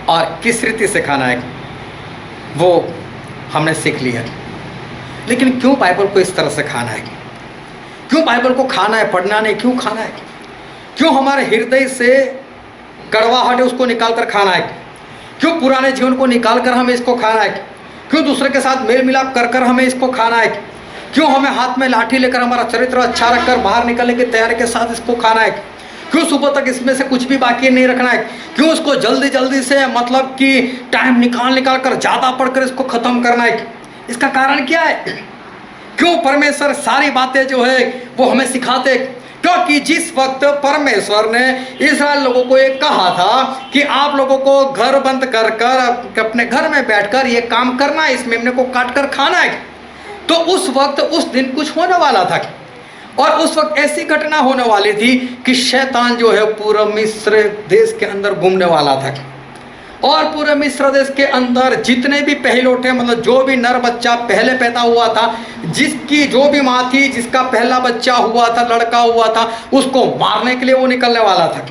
और किस रीति से खाना है वो हमने सीख लिया। लेकिन क्यों बाइबल को इस तरह से खाना है? क्यों बाइबल को खाना है, पढ़ना नहीं? क्यों खाना है? क्यों हमारे हृदय से कड़वाहट है उसको निकाल कर खाना है? क्यों पुराने जीवन को निकाल कर हमें इसको खाना है? क्यों दूसरे के साथ मेल मिलाप कर कर हमें इसको खाना है? क्यों हमें हाथ में लाठी लेकर हमारा चरित्र अच्छा रखकर बाहर निकलने की तैयारी के साथ इसको खाना है? क्यों सुबह तक इसमें से कुछ भी बाकी नहीं रखना है? क्यों इसको जल्दी जल्दी से मतलब कि टाइम निकाल कर ज़्यादा पढ़कर इसको ख़त्म करना है? इसका कारण क्या है? क्यों परमेश्वर सारी बातें जो है वो हमें सिखाते? क्योंकि जिस वक्त परमेश्वर ने इस्राएल लोगों को ये कहा था कि आप लोगों को घर बंद कर कर अपने घर में बैठकर ये काम करना है, इस मेमने को काट कर खाना है, तो उस वक्त उस दिन कुछ होने वाला था। और उस वक्त ऐसी घटना होने वाली थी कि शैतान जो है पूरा मिस्र देश के अंदर घूमने वाला था, और पूरे मिस्र देश के अंदर जितने भी पहलौठे मतलब जो भी नर बच्चा पहले पैदा हुआ था, जिसकी जो भी माँ थी, जिसका पहला बच्चा हुआ था, लड़का हुआ था, उसको मारने के लिए वो निकलने वाला था।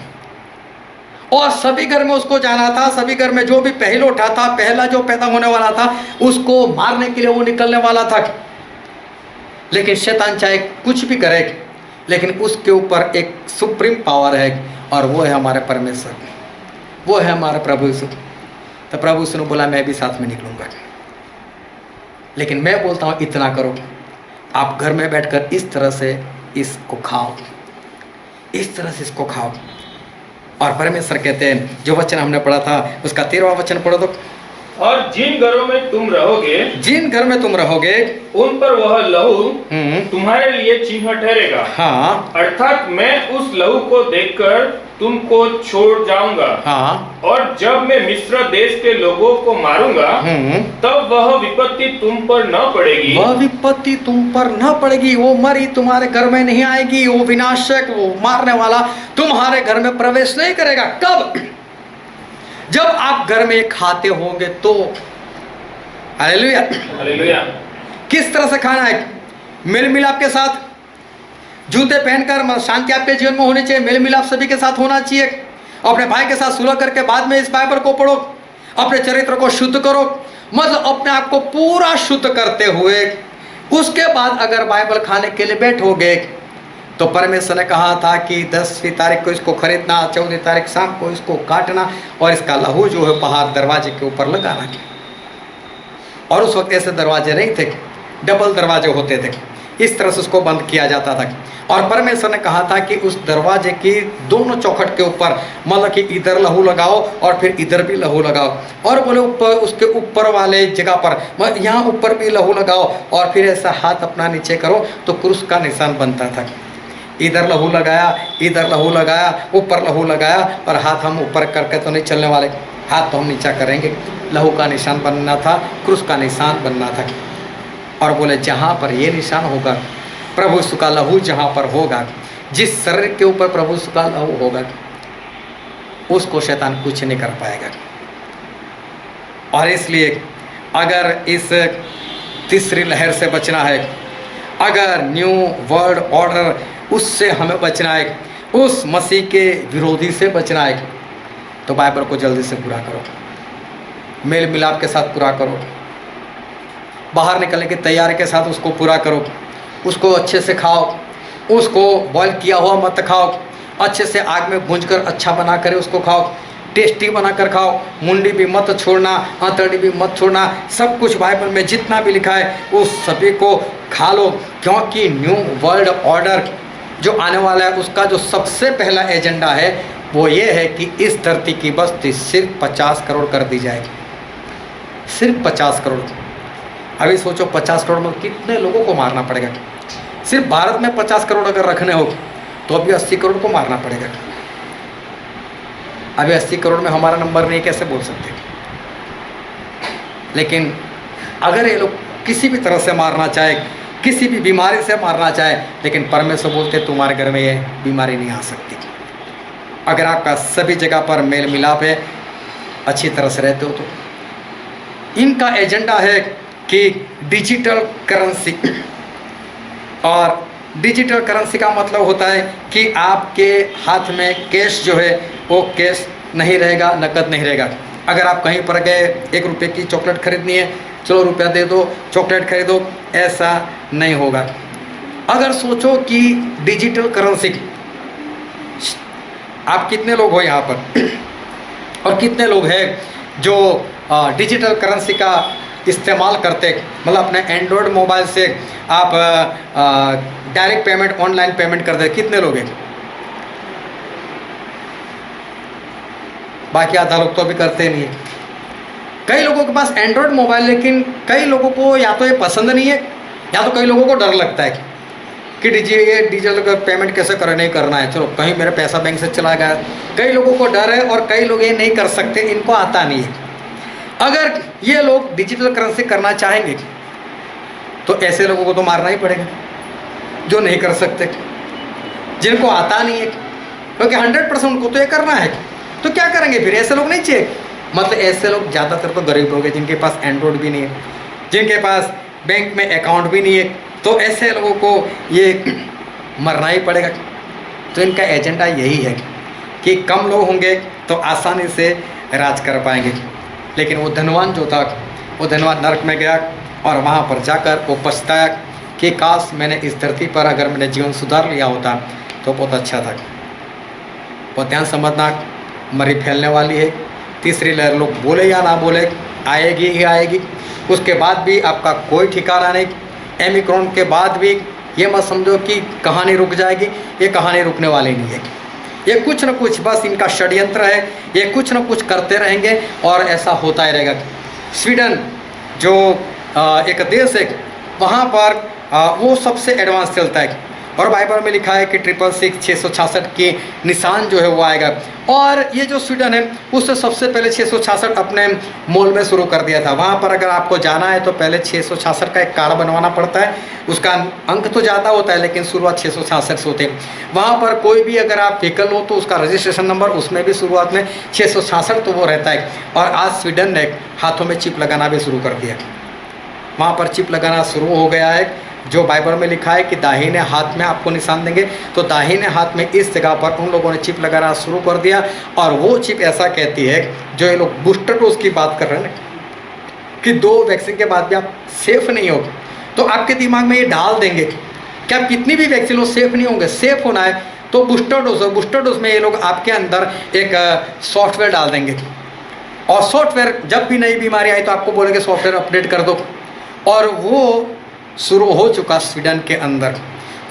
और सभी घर में उसको जाना था, सभी घर में जो भी पहलौठा था, पहला जो पैदा होने वाला था, उसको मारने के लिए वो निकलने वाला था। लेकिन शैतान चाहे कुछ भी करे, लेकिन उसके ऊपर एक सुप्रीम पावर है, और वो है हमारे परमेश्वर, वो है हमारा प्रभु यीशु। तो प्रभु यीशु ने बोला मैं भी साथ में निकलूंगा। लेकिन मैं बोलता हूँ इतना करो, आप घर में बैठकर इस तरह से इसको खाओ, इस तरह से इसको खाओ। और परमेश्वर कहते हैं, जो वचन हमने पढ़ा था उसका 13वां वचन पढ़ो तो, और जिन घरों में तुम रहोगे, जिन घर में तुम रहोगे उन पर वह लहू तुम्हारे लिए चिन्ह ठहरेगा। हाँ, अर्थात मैं उस लहू को देखकर तुमको छोड़ जाऊंगा, हाँ, और जब मैं मिस्र देश के लोगों को मारूंगा, तब वह विपत्ति तुम पर न पड़ेगी। वह विपत्ति तुम पर न पड़ेगी, वो मरी तुम्हारे घर में नहीं आएगी, वो विनाशक, वो मारने वाला तुम्हारे घर में प्रवेश नहीं करेगा। कब? जब आप घर में खाते होंगे तो। Hallelujah, hallelujah. किस तरह से खाना है? मेल मिलाप के साथ, जूते पहनकर। शांति आपके जीवन में होनी चाहिए, मेल मिलाप सभी के साथ होना चाहिए। अपने भाई के साथ सुलह करके बाद में इस बाइबल को पढ़ो, अपने चरित्र को शुद्ध करो, मतलब अपने आप को पूरा शुद्ध करते हुए उसके बाद अगर बाइबल खाने के लिए बैठोगे तो परमेश्वर ने कहा था कि 10वीं तारीख को इसको खरीदना, 14वीं तारीख शाम को इसको काटना और इसका लहू जो है बाहर दरवाजे के ऊपर लगाना। और उस वक्त ऐसे दरवाजे नहीं थे, डबल दरवाजे होते थे, इस तरह से उसको बंद किया जाता था। और परमेश्वर ने कहा था कि उस दरवाजे की दोनों चौखट के ऊपर मतलब कि इधर लहू लगाओ और फिर इधर भी लहू लगाओ, और बोले ऊपर उसके ऊपर वाले जगह पर यहाँ ऊपर भी लहू लगाओ, और फिर ऐसा हाथ अपना नीचे करो तो क्रूस का निशान बनता था। इधर लहू लगाया, इधर लहू लगाया, ऊपर लहू लगाया, और हाथ हम ऊपर करके तो नहीं चलने वाले, हाथ तो हम नीचा करेंगे। लहू का निशान बनना था, क्रूस का निशान बनना था। और बोले जहाँ पर ये निशान होगा, प्रभु यीशु का लहू जहाँ पर होगा, जिस शरीर के ऊपर प्रभु यीशु का लहू होगा, उसको शैतान कुछ नहीं कर पाएगा। और इसलिए अगर इस तीसरी लहर से बचना है, अगर न्यू वर्ल्ड ऑर्डर उससे हमें बचना है, उस मसीह के विरोधी से बचना है, तो बाइबल को जल्दी से पूरा करो, मेल मिलाप के साथ पूरा करो, बाहर निकलने की तैयारी के साथ उसको पूरा करो, उसको अच्छे से खाओ, उसको बॉयल किया हुआ मत खाओ, अच्छे से आग में भूंजकर अच्छा बना कर उसको खाओ, टेस्टी बनाकर खाओ, मुंडी भी मत छोड़ना, आंतड़ी भी मत छोड़ना, सब कुछ बाइबल में जितना भी लिखा है उस सभी को खा लो। क्योंकि न्यू वर्ल्ड ऑर्डर जो आने वाला है उसका जो सबसे पहला एजेंडा है वो ये है कि इस धरती की बस्ती सिर्फ 50 करोड़ कर दी जाएगी, सिर्फ 50 करोड़। अभी सोचो 50 करोड़ में कितने लोगों को मारना पड़ेगा। सिर्फ भारत में 50 करोड़ अगर रखने हो तो अभी 80 करोड़ को मारना पड़ेगा। अभी 80 करोड़ में हमारा नंबर नहीं, कैसे बोल सकते। लेकिन अगर ये लोग किसी भी तरह से मारना चाहे, किसी भी बीमारी से मारना चाहे, लेकिन परमेश्वर बोलते तुम्हारे घर में ये बीमारी नहीं आ सकती। अगर आपका सभी जगह पर मेल मिलाप है, अच्छी तरह से रहते हो तो। इनका एजेंडा है कि डिजिटल करेंसी, और डिजिटल करेंसी का मतलब होता है कि आपके हाथ में कैश जो है वो कैश नहीं रहेगा, नकद नहीं रहेगा। अगर आप कहीं पर गए 1 रुपये की चॉकलेट खरीदनी है, चलो रुपया दे दो चॉकलेट खरीदो, ऐसा नहीं होगा। अगर सोचो कि डिजिटल करेंसी, आप कितने लोग हो यहाँ पर और कितने लोग हैं जो डिजिटल करेंसी का इस्तेमाल करते, मतलब अपने एंड्रॉयड मोबाइल से आप डायरेक्ट पेमेंट, ऑनलाइन पेमेंट करते, कितने लोग हैं? बाकी आधा लोग तो अभी करते नहीं है। कई लोगों के पास एंड्रॉयड मोबाइल, लेकिन कई लोगों को या तो ये पसंद नहीं है या तो कई लोगों को डर लगता है कि डिजिटल पेमेंट कैसे नहीं करना है, चलो कहीं मेरा पैसा बैंक से चला गया। कई लोगों को डर है और कई लोग ये नहीं कर सकते, इनको आता नहीं है। अगर ये लोग डिजिटल करेंसी करना चाहेंगे तो ऐसे लोगों को तो मारना ही पड़ेगा जो नहीं कर सकते, जिनको आता नहीं है, क्योंकि 100% उनको तो ये करना है। तो क्या करेंगे फिर? ऐसे लोग नहीं चाहिए। मतलब ऐसे लोग ज़्यादातर तो गरीब लोग हैं, जिनके पास एंड्रॉयड भी नहीं है, जिनके पास बैंक में अकाउंट भी नहीं है, तो ऐसे लोगों को ये मरना ही पड़ेगा। तो इनका एजेंडा यही है कि कम लोग होंगे तो आसानी से राज कर पाएंगे। लेकिन वो धनवान जो था, वो धनवान नरक में गया और वहाँ पर जाकर वो पछताया कि काश मैंने इस धरती पर अगर मैंने जीवन सुधार लिया होता तो बहुत अच्छा था। बहुत ध्यान समझना, मरी फैलने वाली है। तीसरी लहर, लोग बोले या ना बोले, आएगी ही आएगी। उसके बाद भी आपका कोई ठिकाना नहीं। ओमिक्रॉन के बाद भी ये मत समझो कि कहानी रुक जाएगी, ये कहानी रुकने वाली नहीं है। ये कुछ न कुछ बस इनका षड्यंत्र है, ये कुछ न कुछ करते रहेंगे और ऐसा होता ही रहेगा। स्वीडन जो एक देश है, वहाँ पर वो सबसे एडवांस चलता है। और बाइबल में लिखा है कि 666 666 के निशान जो है वो आएगा। और ये जो स्वीडन है उससे सबसे पहले 666 अपने मोल में शुरू कर दिया था। वहाँ पर अगर आपको जाना है तो पहले 666 का एक कार्ड बनवाना पड़ता है। उसका अंक तो ज़्यादा होता है लेकिन शुरुआत 666 से होते हैं। वहाँ पर कोई भी अगर आप व्हीकल हो तो उसका रजिस्ट्रेशन नंबर उसमें भी शुरुआत में 666 तो वो रहता है। और आज स्वीडन ने हाथों में चिप लगाना भी शुरू कर दिया। वहाँ पर चिप लगाना शुरू हो गया है। जो बाइबल में लिखा है कि दाहिने हाथ में आपको निशान देंगे, तो दाहिने हाथ में इस जगह पर उन लोगों ने चिप लगाना शुरू कर दिया। और वो चिप ऐसा कहती है, जो ये लोग बूस्टर डोज की बात कर रहे हैं कि 2 वैक्सीन के बाद भी आप सेफ नहीं हो, तो आपके दिमाग में ये डाल देंगे कि आप कितनी भी वैक्सीन हो सेफ नहीं होंगे। सेफ होना है तो बूस्टर डोज हो। बूस्टर डोज में ये लोग आपके अंदर एक सॉफ्टवेयर डाल देंगे, और सॉफ्टवेयर जब भी नई बीमारी आई तो आपको बोलेंगे सॉफ्टवेयर अपडेट कर दो। और वो शुरू हो चुका स्वीडन के अंदर,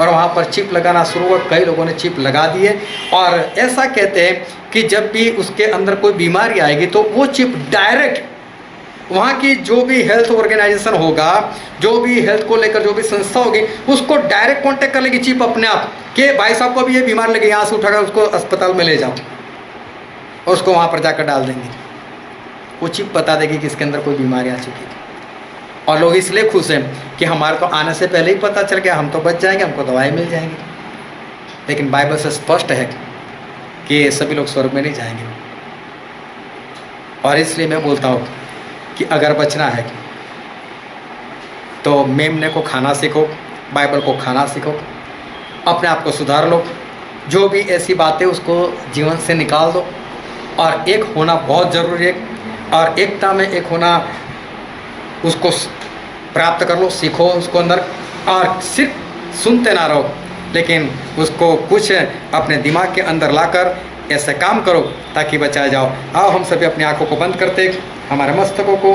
और वहाँ पर चिप लगाना शुरू हुआ। कई लोगों ने चिप लगा दिए, और ऐसा कहते हैं कि जब भी उसके अंदर कोई बीमारी आएगी तो वो चिप डायरेक्ट वहाँ की जो भी हेल्थ ऑर्गेनाइजेशन होगा, जो भी हेल्थ को लेकर जो भी संस्था होगी, उसको डायरेक्ट कांटेक्ट कर लेगी चिप अपने आप कि भाई साहब को अभी ये बीमार लगे, यहाँ से उठाकर उसको अस्पताल में ले जाओ, और उसको वहाँ पर जाकर डाल देंगे। वो चिप बता देगी कि इसके अंदर कोई बीमारी आ चुकी है। और लोग इसलिए खुश हैं कि हमारे तो आने से पहले ही पता चल गया, हम तो बच जाएंगे, हमको दवाई मिल जाएंगी। लेकिन बाइबल से स्पष्ट है कि सभी लोग स्वर्ग में नहीं जाएंगे। और इसलिए मैं बोलता हूँ कि अगर बचना है तो मेमने को खाना सीखो, बाइबल को खाना सीखो, अपने आप को सुधार लो, जो भी ऐसी बातें उसको जीवन से निकाल दो। और एक होना बहुत ज़रूरी है, और एकता में एक होना उसको प्राप्त कर लो, सीखो उसको अंदर। और सिर्फ सुनते ना रहो, लेकिन उसको कुछ अपने दिमाग के अंदर लाकर ऐसे काम करो ताकि बचाया जाओ। आओ हम सभी अपनी आंखों को बंद करते, हमारे मस्तकों को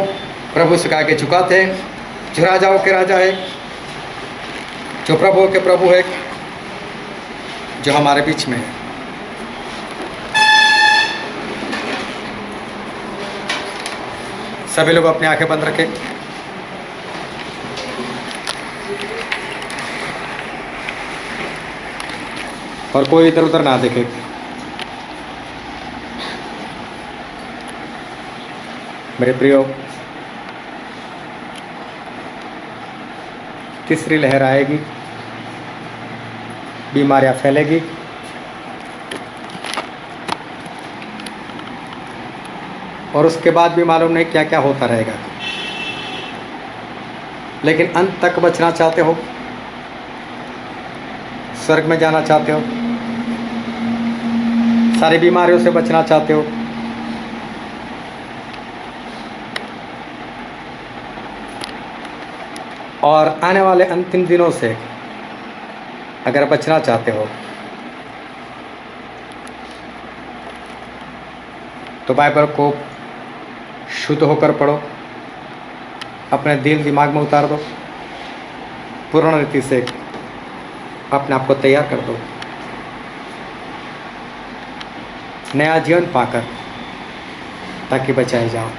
प्रभु से आगे झुकाते हैं। जो राजाओं के राजा है, जो प्रभुओं के प्रभु है, जो हमारे बीच में है। सभी लोग अपनी आंखें बंद रखें। और कोई इधर उधर ना देखे। मेरे प्रियो, तीसरी लहर आएगी, बीमारियां फैलेगी, और उसके बाद भी मालूम नहीं क्या क्या होता रहेगा। लेकिन अंत तक बचना चाहते हो, स्वर्ग में जाना चाहते हो, सारी बीमारियों से बचना चाहते हो, और आने वाले अंतिम दिनों से अगर बचना चाहते हो, तो बाइबल को शुद्ध होकर पढ़ो, अपने दिल दिमाग में उतार दो, पूर्ण रीति से अपने आप को तैयार कर दो, नया जीवन पाकर, ताकि बचाए जाओ।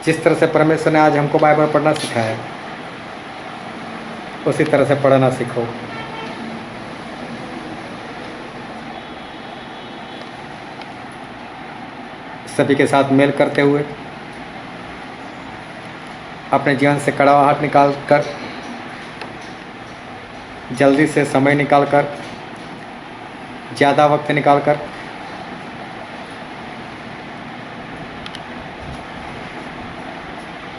जिस तरह से परमेश्वर ने आज हमको बाइबल पढ़ना सिखाया, उसी तरह से पढ़ना सीखो। सभी के साथ मेल करते हुए अपने जीवन से कड़वाहट निकाल कर, जल्दी से समय निकाल कर, ज़्यादा वक्त निकाल कर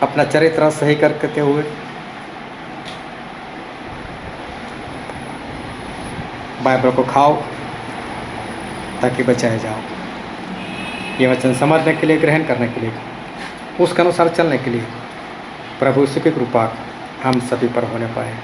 अपना चरित्र सही करते हुए बाइबल को खाओ ताकि बचाए जाओ। ये वचन समझने के लिए, ग्रहण करने के लिए, उसके अनुसार चलने के लिए प्रभु यीशु की कृपा हम सभी पर होने पाए।